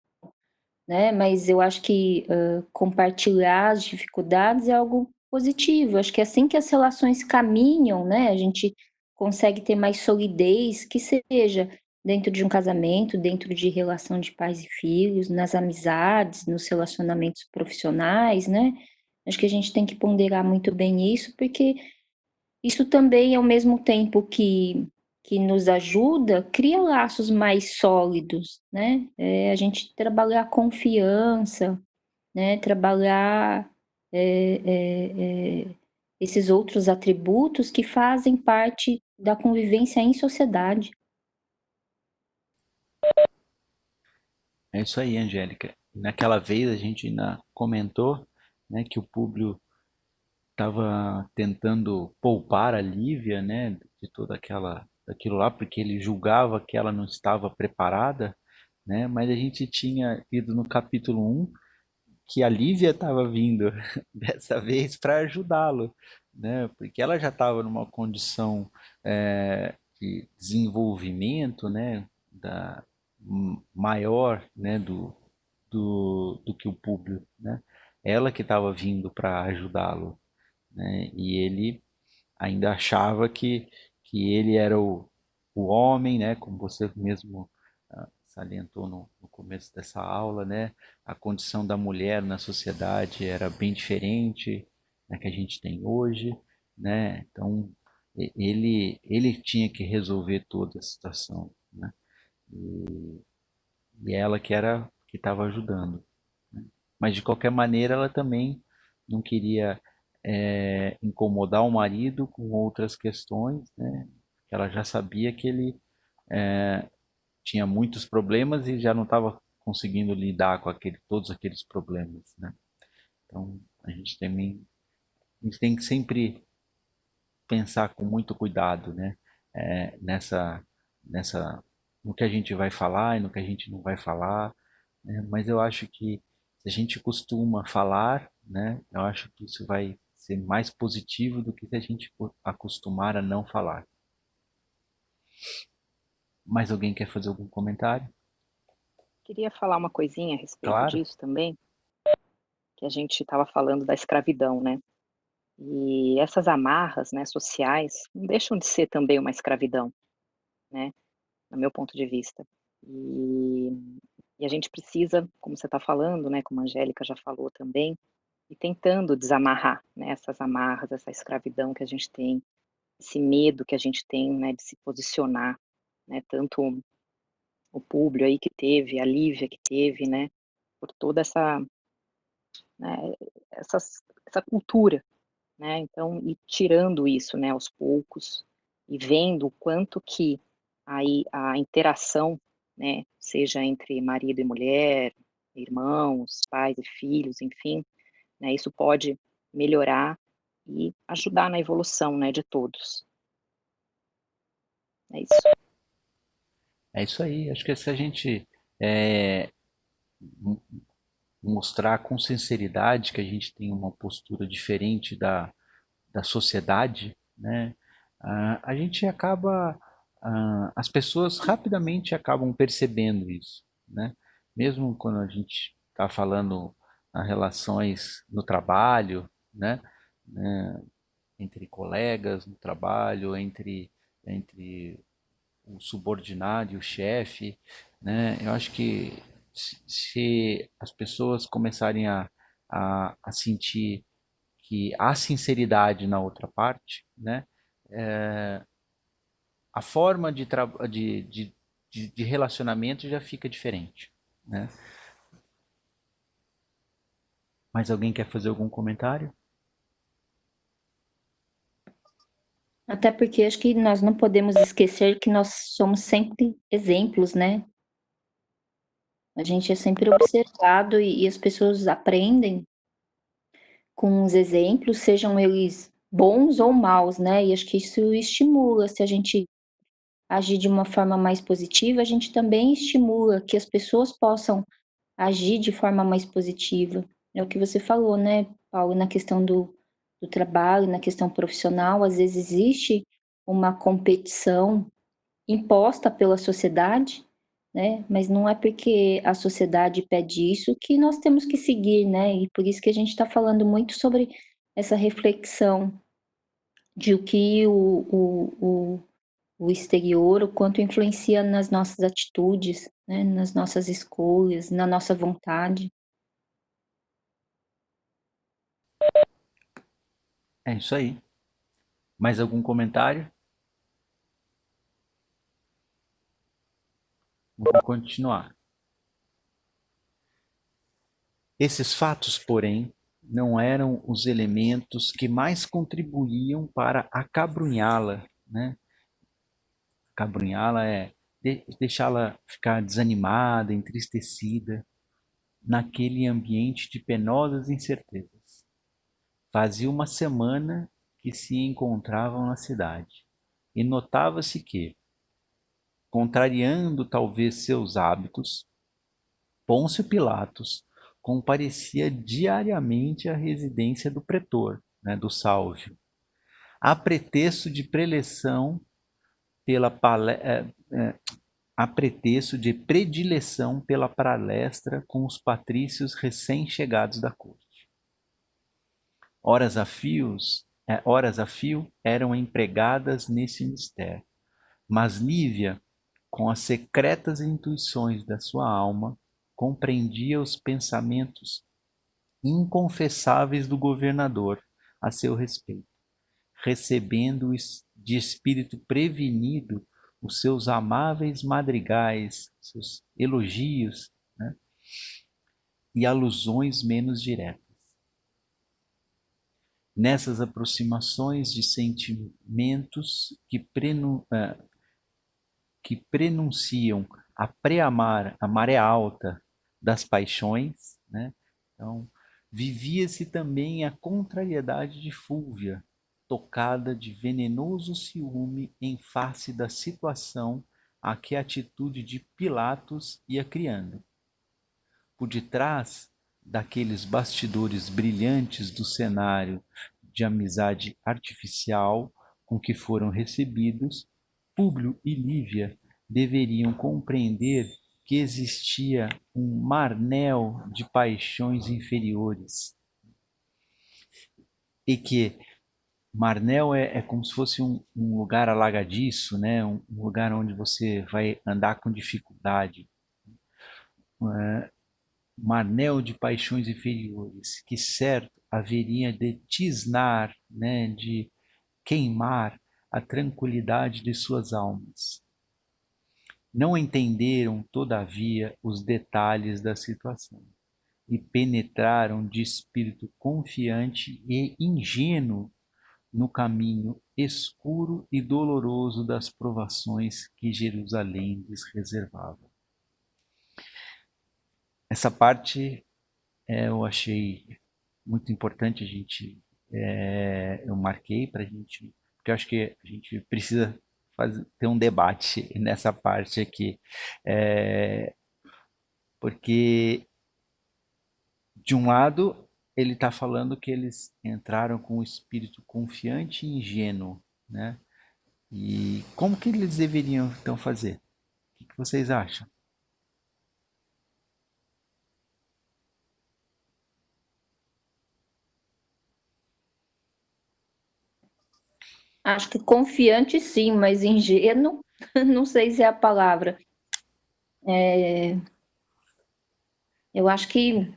né? Mas eu acho que compartilhar as dificuldades é algo positivo. Acho que é assim que as relações caminham, né? A gente consegue ter mais solidez, que seja dentro de um casamento, dentro de relação de pais e filhos, nas amizades, nos relacionamentos profissionais, né? Acho que a gente tem que ponderar muito bem isso, porque isso também, ao mesmo tempo que nos ajuda, cria laços mais sólidos, né? A gente trabalhar a confiança, né? Trabalhar é, é, é, esses outros atributos que fazem parte da convivência em sociedade. É isso aí, Angélica. Naquela vez a gente ainda comentou né, que o Públio estava tentando poupar a Lívia, né, de toda daquilo lá, porque ele julgava que ela não estava preparada, né, mas a gente tinha lido no capítulo 1 que a Lívia estava vindo dessa vez para ajudá-lo, né, porque ela já estava numa condição de desenvolvimento, né, maior, né, do que o Públio, né, ela que estava vindo para ajudá-lo, né? E ele ainda achava que ele era o homem, né? Como você mesmo salientou no começo dessa aula, né? A condição da mulher na sociedade era bem diferente da que a gente tem hoje, né? Então ele tinha que resolver toda a situação, né? E ela que estava ajudando, né? Mas de qualquer maneira ela também não queria incomodar o marido com outras questões, né? Ela já sabia que ele tinha muitos problemas e já não estava conseguindo lidar com todos aqueles problemas, né? Então a gente tem que sempre pensar com muito cuidado, né? Nessa, no que a gente vai falar e no que a gente não vai falar, né? Mas eu acho que se a gente costuma falar, né? Eu acho que isso vai ser mais positivo do que se a gente acostumar a não falar. Mais alguém quer fazer algum comentário? Queria falar uma coisinha a respeito Claro. disso também, que a gente estava falando da escravidão, né? E essas amarras, né, sociais, não deixam de ser também uma escravidão, né, no meu ponto de vista. E, e a gente precisa, como você está falando, né, como a Angélica já falou também, e tentando desamarrar, né, essas amarras, essa escravidão que a gente tem, esse medo que a gente tem, né, de se posicionar, né, tanto o Públio aí que teve, a Lívia que teve, né, por toda essa, né, essa cultura, né, então ir tirando isso, né, aos poucos e vendo o quanto que aí a interação, né, seja entre marido e mulher, irmãos, pais e filhos, enfim, né, isso pode melhorar e ajudar na evolução, né, de todos. É isso. É isso aí. Acho que se a gente é, mostrar com sinceridade que a gente tem uma postura diferente da sociedade, né? A gente acaba, as pessoas rapidamente acabam percebendo isso, né? Mesmo quando a gente está falando nas relações no trabalho, né? Entre colegas no trabalho, entre o subordinado e o chefe, né? Eu acho que se as pessoas começarem a sentir que há sinceridade na outra parte, né? A forma de relacionamento já fica diferente, né? Mais alguém quer fazer algum comentário? Até porque acho que nós não podemos esquecer que nós somos sempre exemplos, né? A gente é sempre observado e as pessoas aprendem com os exemplos, sejam eles bons ou maus, né? E acho que isso estimula, se a gente agir de uma forma mais positiva, a gente também estimula que as pessoas possam agir de forma mais positiva. É o que você falou, né, Paulo, na questão do trabalho, na questão profissional, às vezes existe uma competição imposta pela sociedade, né? Mas não é porque a sociedade pede isso que nós temos que seguir, né? E por isso que a gente está falando muito sobre essa reflexão de o que o exterior, o quanto influencia nas nossas atitudes, né? Nas nossas escolhas, na nossa vontade. É isso aí. Mais algum comentário? Vamos continuar. Esses fatos, porém, não eram os elementos que mais contribuíam para acabrunhá-la, né? Acabrunhá-la é deixá-la ficar desanimada, entristecida, naquele ambiente de penosas incertezas. Fazia uma semana que se encontravam na cidade, e notava-se que, contrariando talvez seus hábitos, Pôncio Pilatos comparecia diariamente à residência do pretor, né, do Sálvio, a pretexto de preleção pela a pretexto de predileção pela palestra com os patrícios recém-chegados da corte. Horas a fio eram empregadas nesse mistério, mas Lívia, com as secretas intuições da sua alma, compreendia os pensamentos inconfessáveis do governador a seu respeito, recebendo de espírito prevenido os seus amáveis madrigais, seus elogios, né, e alusões menos diretas. Nessas aproximações de sentimentos que prenunciam a pré-amar, a maré alta das paixões, né? Então, vivia-se também a contrariedade de Fúlvia, tocada de venenoso ciúme em face da situação a que a atitude de Pilatos ia criando. Por detrás daqueles bastidores brilhantes do cenário de amizade artificial com que foram recebidos, Públio e Lívia deveriam compreender que existia um marnel de paixões inferiores e que marnel é como se fosse um lugar alagadiço, né? Um lugar onde você vai andar com dificuldade. Marnel de paixões inferiores, que certo haveria de tisnar, né? De queimar a tranquilidade de suas almas. Não entenderam, todavia, os detalhes da situação e penetraram de espírito confiante e ingênuo no caminho escuro e doloroso das provações que Jerusalém lhes reservava. Essa parte eu achei muito importante, eu marquei para a gente, porque eu acho que a gente precisa ter um debate nessa parte aqui, porque de um lado ele está falando que eles entraram com um espírito confiante e ingênuo, né? E como que eles deveriam então fazer? O que vocês acham? Acho que confiante sim, mas ingênuo, não sei se é a palavra. Eu acho que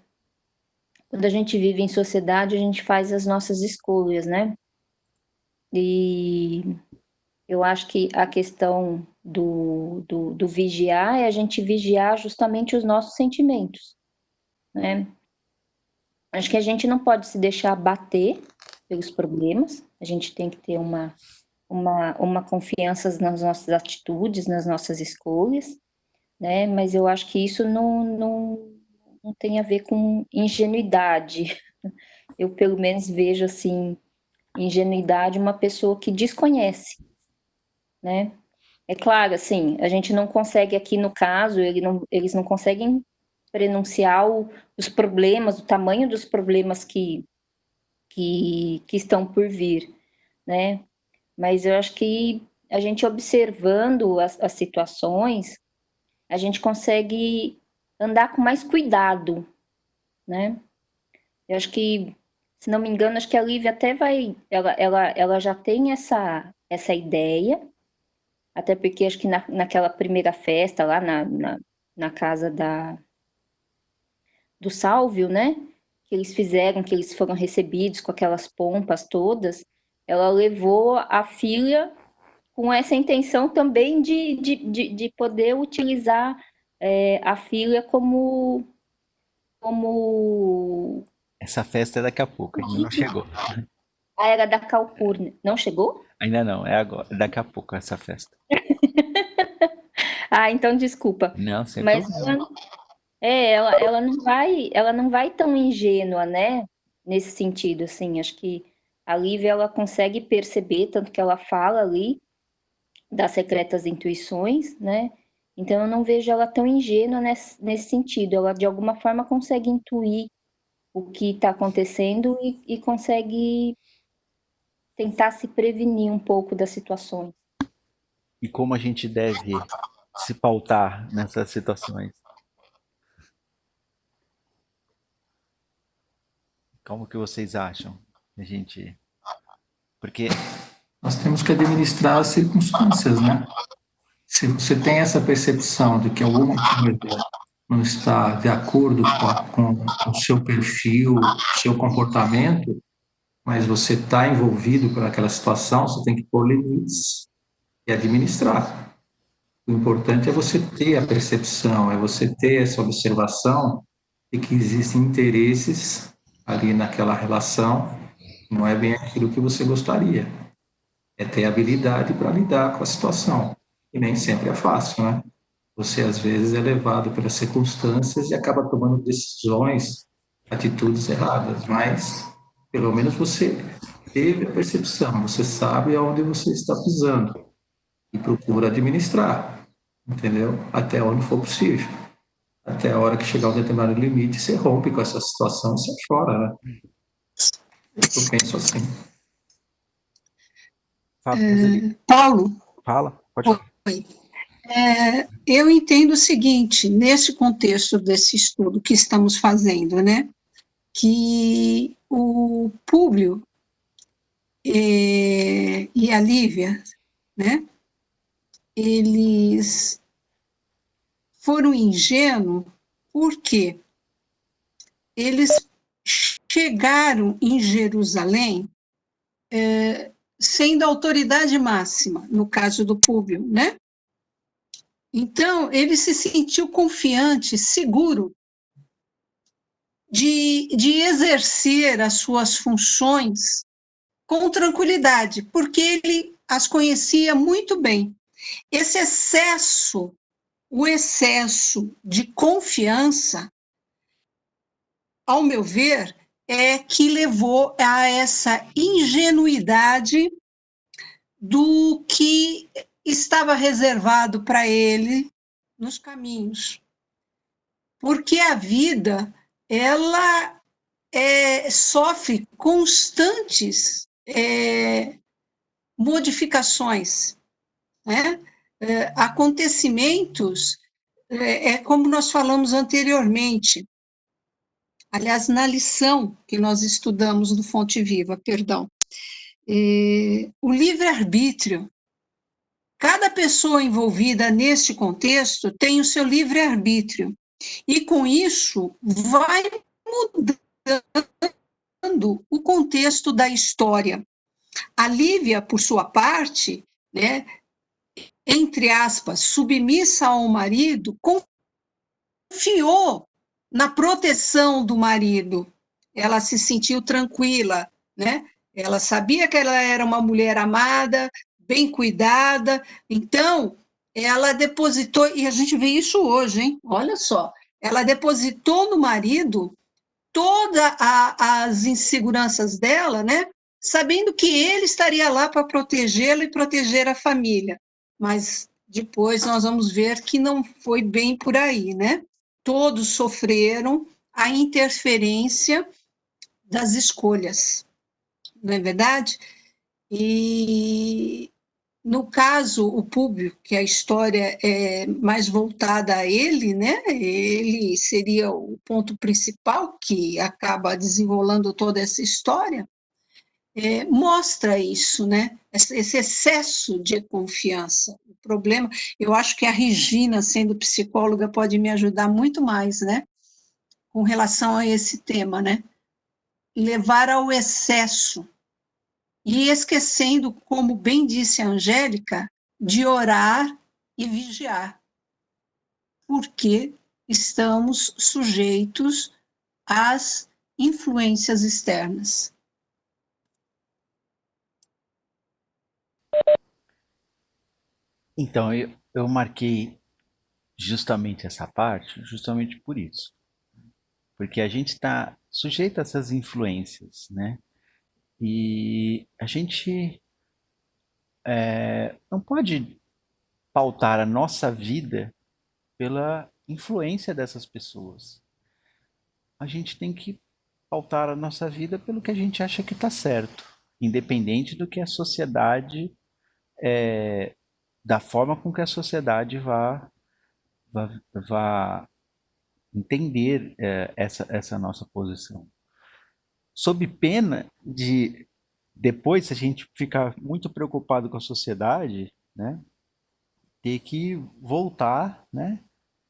quando a gente vive em sociedade, a gente faz as nossas escolhas, né? E eu acho que a questão do vigiar é a gente vigiar justamente os nossos sentimentos, né? Acho que a gente não pode se deixar abater pelos problemas, a gente tem que ter uma confiança nas nossas atitudes, nas nossas escolhas, né? Mas eu acho que isso não tem a ver com ingenuidade. Eu, pelo menos, vejo, assim, ingenuidade uma pessoa que desconhece, né? É claro, assim, a gente não consegue aqui, no caso, eles não conseguem prenunciar os problemas, o tamanho dos problemas que estão por vir, né? Mas eu acho que a gente observando as situações, a gente consegue andar com mais cuidado, né? Eu acho que, se não me engano, acho que a Lívia até vai, ela já tem essa ideia, até porque acho que naquela primeira festa lá na casa do Sálvio, né? Que eles fizeram, que eles foram recebidos com aquelas pompas todas, ela levou a filha com essa intenção também de poder utilizar a filha como Essa festa é daqui a pouco, ainda não chegou. a era da Calpurnia. Não chegou? Ainda não, é agora, daqui a pouco essa festa. Ah, então desculpa. Não, sem Mas problema. ela não vai tão ingênua, né? nesse sentido, assim, acho que a Lívia, ela consegue perceber, tanto que ela fala ali das secretas intuições, né? Então eu não vejo ela tão ingênua nesse sentido, ela de alguma forma consegue intuir o que está acontecendo e consegue tentar se prevenir um pouco das situações. E como a gente deve se pautar nessas situações? Como que vocês acham? A gente... Porque Nós temos que administrar as circunstâncias, né? Se você tem essa percepção de que alguma coisa não está de acordo com o seu perfil, seu comportamento, mas você está envolvido por aquela situação, você tem que pôr limites e administrar. O importante é você ter a percepção, é você ter essa observação de que existem interesses ali naquela relação, não é bem aquilo que você gostaria. É ter habilidade para lidar com a situação. E nem sempre é fácil, né? Você, às vezes, é levado pelas circunstâncias e acaba tomando decisões, atitudes erradas, mas pelo menos você teve a percepção, você sabe aonde você está pisando e procura administrar, entendeu? Até onde for possível. Até a hora que chegar a um determinado limite, você rompe com essa situação e sai fora, né? Eu penso assim. Fábio, Roseli, Paulo, fala, pode falar. eu entendo o seguinte, nesse contexto desse estudo que estamos fazendo, né, que o Públio e a Lívia, né, eles foram ingênuos porque eles chegaram em Jerusalém sendo a autoridade máxima, no caso do Públio, né? Então, ele se sentiu confiante, seguro de exercer as suas funções com tranquilidade, porque ele as conhecia muito bem. Esse excesso, o excesso de confiança, ao meu ver, é que levou a essa ingenuidade do que estava reservado para ele nos caminhos. Porque a vida, ela sofre constantes modificações, né? Acontecimentos, como nós falamos anteriormente, aliás, na lição que nós estudamos do Fonte Viva, perdão, o livre-arbítrio. Cada pessoa envolvida neste contexto tem o seu livre-arbítrio, e com isso vai mudando o contexto da história. A Lívia, por sua parte, né, entre aspas, submissa ao marido, confiou na proteção do marido. Ela se sentiu tranquila, né? Ela sabia que ela era uma mulher amada, bem cuidada, então ela depositou, e a gente vê isso hoje, hein? Olha só, ela depositou no marido todas as inseguranças dela, né? Sabendo que ele estaria lá para protegê-la e proteger a família. Mas depois nós vamos ver que não foi bem por aí, né? Todos sofreram a interferência das escolhas, não é verdade? E no caso, o público, que a história é mais voltada a ele, né? Ele seria o ponto principal que acaba desenrolando toda essa história, mostra isso, né? Esse excesso de confiança. O problema, eu acho que a Regina, sendo psicóloga, pode me ajudar muito mais, né? Com relação a esse tema, né? Levar ao excesso e esquecendo, como bem disse a Angélica, de orar e vigiar, porque estamos sujeitos às influências externas. Então, eu marquei justamente essa parte, justamente por isso. porque a gente está sujeito a essas influências, né? E a gente não pode pautar a nossa vida pela influência dessas pessoas. A gente tem que pautar a nossa vida pelo que a gente acha que está certo, independente do que a sociedade, da forma com que a sociedade vá entender essa nossa posição. Sob pena de, depois, se a gente ficar muito preocupado com a sociedade, né, ter que voltar, né,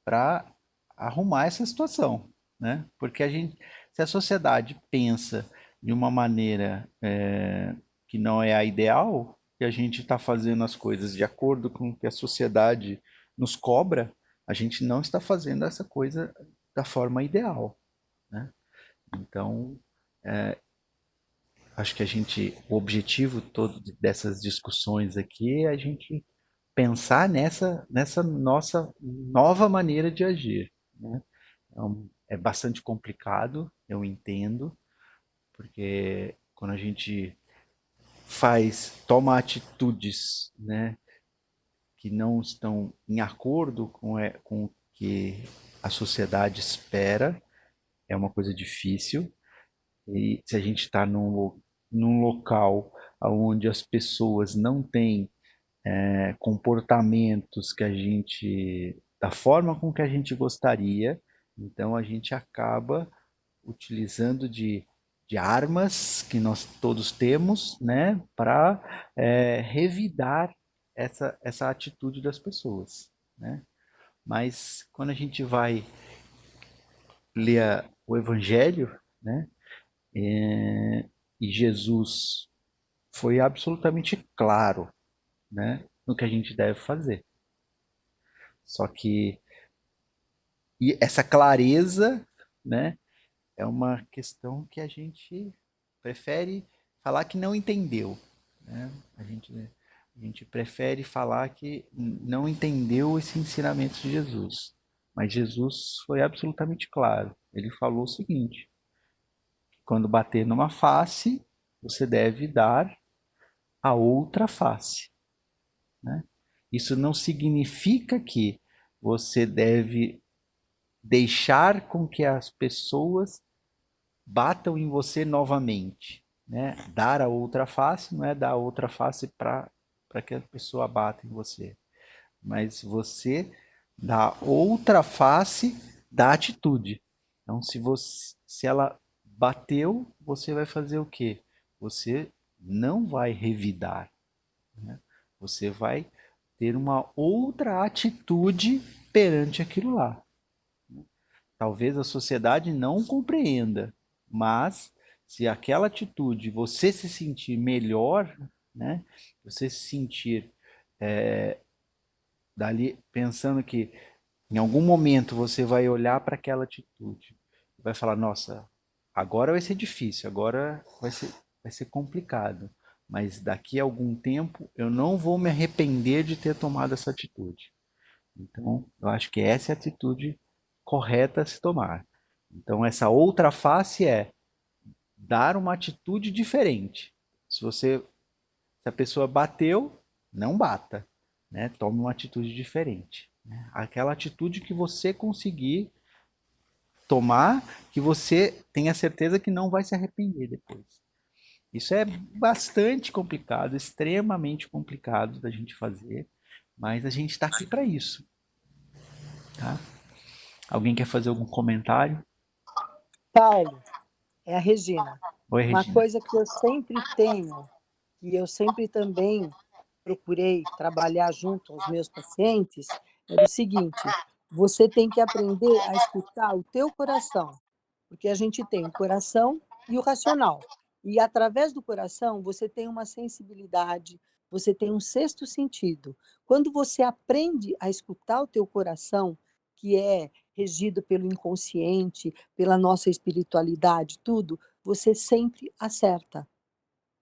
para arrumar essa situação, né? Porque se a sociedade pensa de uma maneira que não é a ideal, e a gente está fazendo as coisas de acordo com o que a sociedade nos cobra, a gente não está fazendo essa coisa da forma ideal, né? Então, acho que o objetivo todo dessas discussões aqui é a gente pensar nessa nossa nova maneira de agir, né? Então, é bastante complicado, eu entendo, porque quando a gente toma atitudes, né, que não estão em acordo com o que a sociedade espera, é uma coisa difícil. E se a gente está num local onde as pessoas não têm comportamentos da forma com que a gente gostaria, então a gente acaba utilizando de armas que nós todos temos, né, para revidar essa atitude das pessoas, né? Mas quando a gente vai ler o Evangelho, né, e Jesus foi absolutamente claro, né, no que a gente deve fazer. Só que essa clareza, né, é uma questão que a gente prefere falar que não entendeu, né? A gente prefere falar que não entendeu esse ensinamento de Jesus. Mas Jesus foi absolutamente claro. Ele falou o seguinte: quando bater numa face, você deve dar a outra face, né? Isso não significa que você deve deixar com que as pessoas batam em você novamente, né? Dar a outra face não é dar a outra face para que a pessoa bata em você, mas você dá outra face da atitude. Então, se ela bateu, você vai fazer o quê? Você não vai revidar, né? Você vai ter uma outra atitude perante aquilo lá. Talvez a sociedade não compreenda, mas se aquela atitude você se sentir melhor, né? Você se sentir dali pensando que em algum momento você vai olhar para aquela atitude e vai falar, nossa, agora vai ser difícil, agora vai ser complicado, mas daqui a algum tempo eu não vou me arrepender de ter tomado essa atitude. Então, eu acho que essa é a atitude correta a se tomar. Então, essa outra face é dar uma atitude diferente. Se a pessoa bateu, não bata, né? Tome uma atitude diferente, né? Aquela atitude que você conseguir tomar, que você tenha certeza que não vai se arrepender depois. Isso é bastante complicado, extremamente complicado da gente fazer, mas a gente está aqui para isso, tá? Alguém quer fazer algum comentário? Paulo, é a Regina. Oi, Uma Regina. coisa que eu sempre tenho, e eu sempre também procurei trabalhar junto aos meus pacientes, é o seguinte: você tem que aprender a escutar o teu coração, porque a gente tem o coração e o racional. E através do coração você tem uma sensibilidade, você tem um sexto sentido. Quando você aprende a escutar o teu coração, que é regido pelo inconsciente, pela nossa espiritualidade, tudo, você sempre acerta.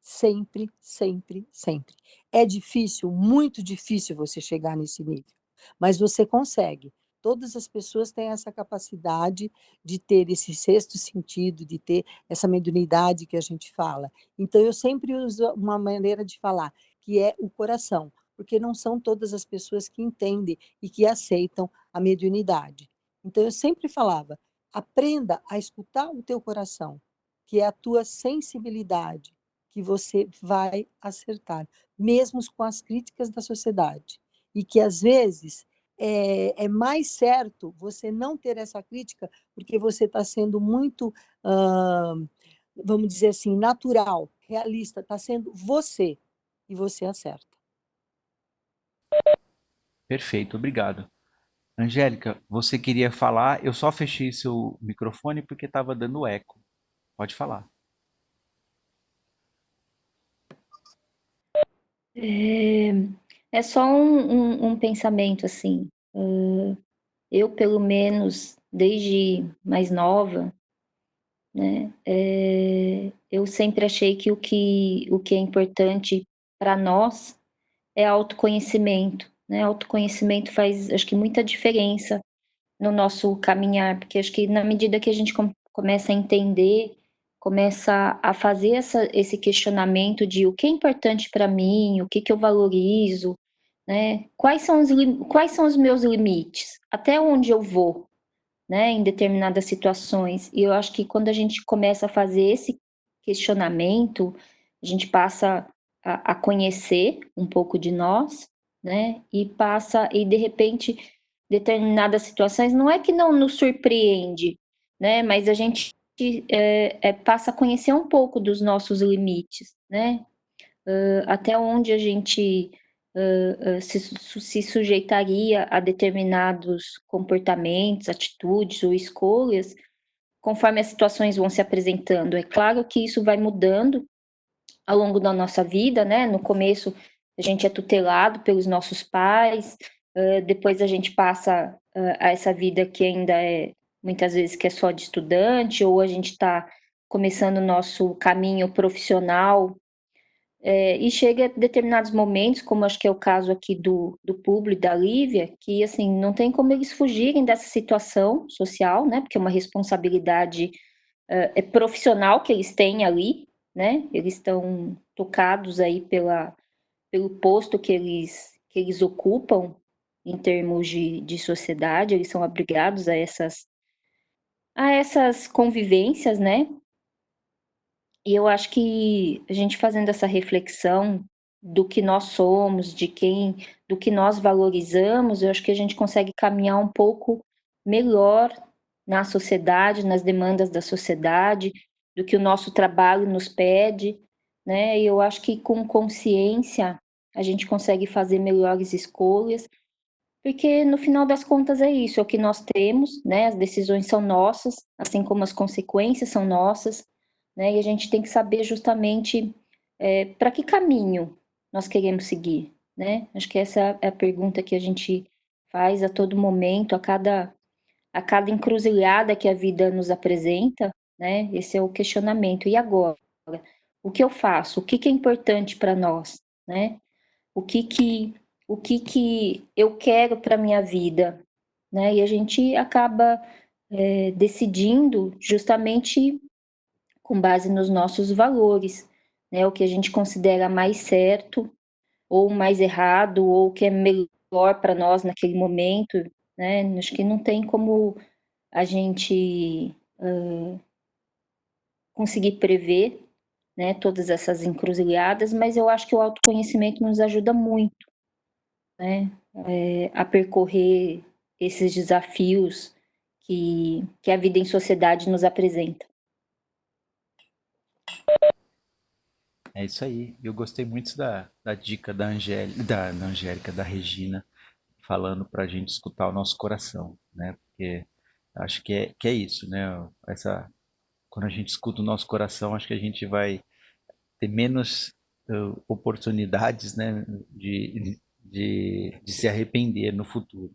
Sempre, sempre, sempre. É difícil, muito difícil você chegar nesse nível, mas você consegue. Todas as pessoas têm essa capacidade de ter esse sexto sentido, de ter essa mediunidade que a gente fala. Então, eu sempre uso uma maneira de falar, que é o coração, porque não são todas as pessoas que entendem e que aceitam a mediunidade. Então, eu sempre falava, aprenda a escutar o teu coração, que é a tua sensibilidade, que você vai acertar, mesmo com as críticas da sociedade. E que, às vezes, é mais certo você não ter essa crítica, porque você está sendo muito, vamos dizer assim, natural, realista, está sendo você, e você acerta. Perfeito, obrigado. Angélica, você queria falar? Eu só fechei seu microfone porque estava dando eco. Pode falar. É só um pensamento, assim. Eu, pelo menos, desde mais nova, né, eu sempre achei que o que é importante para nós é autoconhecimento, né? Autoconhecimento faz, acho que, muita diferença no nosso caminhar, porque acho que na medida que a gente começa a entender, começa a fazer esse questionamento de o que é importante para mim, o que eu valorizo, né? Quais são os meus limites? Até onde eu vou, né, em determinadas situações. E eu acho que quando a gente começa a fazer esse questionamento, a gente passa a conhecer um pouco de nós, né, e de repente, determinadas situações, não é que não nos surpreende, né, mas a gente passa a conhecer um pouco dos nossos limites, né, até onde a gente se sujeitaria a determinados comportamentos, atitudes ou escolhas, conforme as situações vão se apresentando. É claro que isso vai mudando ao longo da nossa vida, né? No começo, a gente é tutelado pelos nossos pais, depois a gente passa a essa vida que ainda é, muitas vezes, que é só de estudante, ou a gente está começando o nosso caminho profissional, e chega a determinados momentos, como acho que é o caso aqui do Publio e da Lívia, que assim, não tem como eles fugirem dessa situação social, né? Porque é uma responsabilidade profissional que eles têm ali, né? Eles estão tocados aí pelo posto que eles ocupam em termos de sociedade, eles são obrigados a essas convivências, né? E eu acho que a gente fazendo essa reflexão do que nós somos, do que nós valorizamos, eu acho que a gente consegue caminhar um pouco melhor na sociedade, nas demandas da sociedade, do que o nosso trabalho nos pede, né? E eu acho que com consciência a gente consegue fazer melhores escolhas, porque no final das contas é isso, é o que nós temos, né? As decisões são nossas, assim como as consequências são nossas, né? E a gente tem que saber justamente para que caminho nós queremos seguir, né? Acho que essa é a pergunta que a gente faz a todo momento, a cada encruzilhada que a vida nos apresenta, né? Esse é o questionamento. E agora? O que eu faço? O que é importante para nós, né? O que que, o que que eu quero para minha vida, né? E a gente acaba decidindo justamente com base nos nossos valores, né? O que a gente considera mais certo ou mais errado ou o que é melhor para nós naquele momento, né? Acho que não tem como a gente conseguir prever, né, todas essas encruzilhadas, mas eu acho que o autoconhecimento nos ajuda muito, né, a percorrer esses desafios que a vida em sociedade nos apresenta. É isso aí. Eu gostei muito da dica da Angélica, da Regina, falando para a gente escutar o nosso coração, né? Porque acho que é isso, né? Quando a gente escuta o nosso coração, acho que a gente vai ter menos oportunidades, né, de se arrepender no futuro.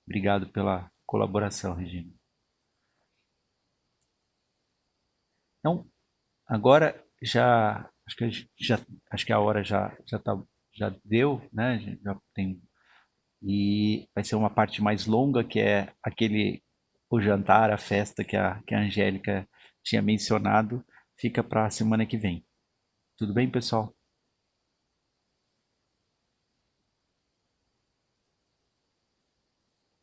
Obrigado pela colaboração, Regina. Então, agora acho que a hora já deu, né? Já tem E vai ser uma parte mais longa, que é o jantar, a festa que a Angélica tinha mencionado, fica para a semana que vem. Tudo bem, pessoal?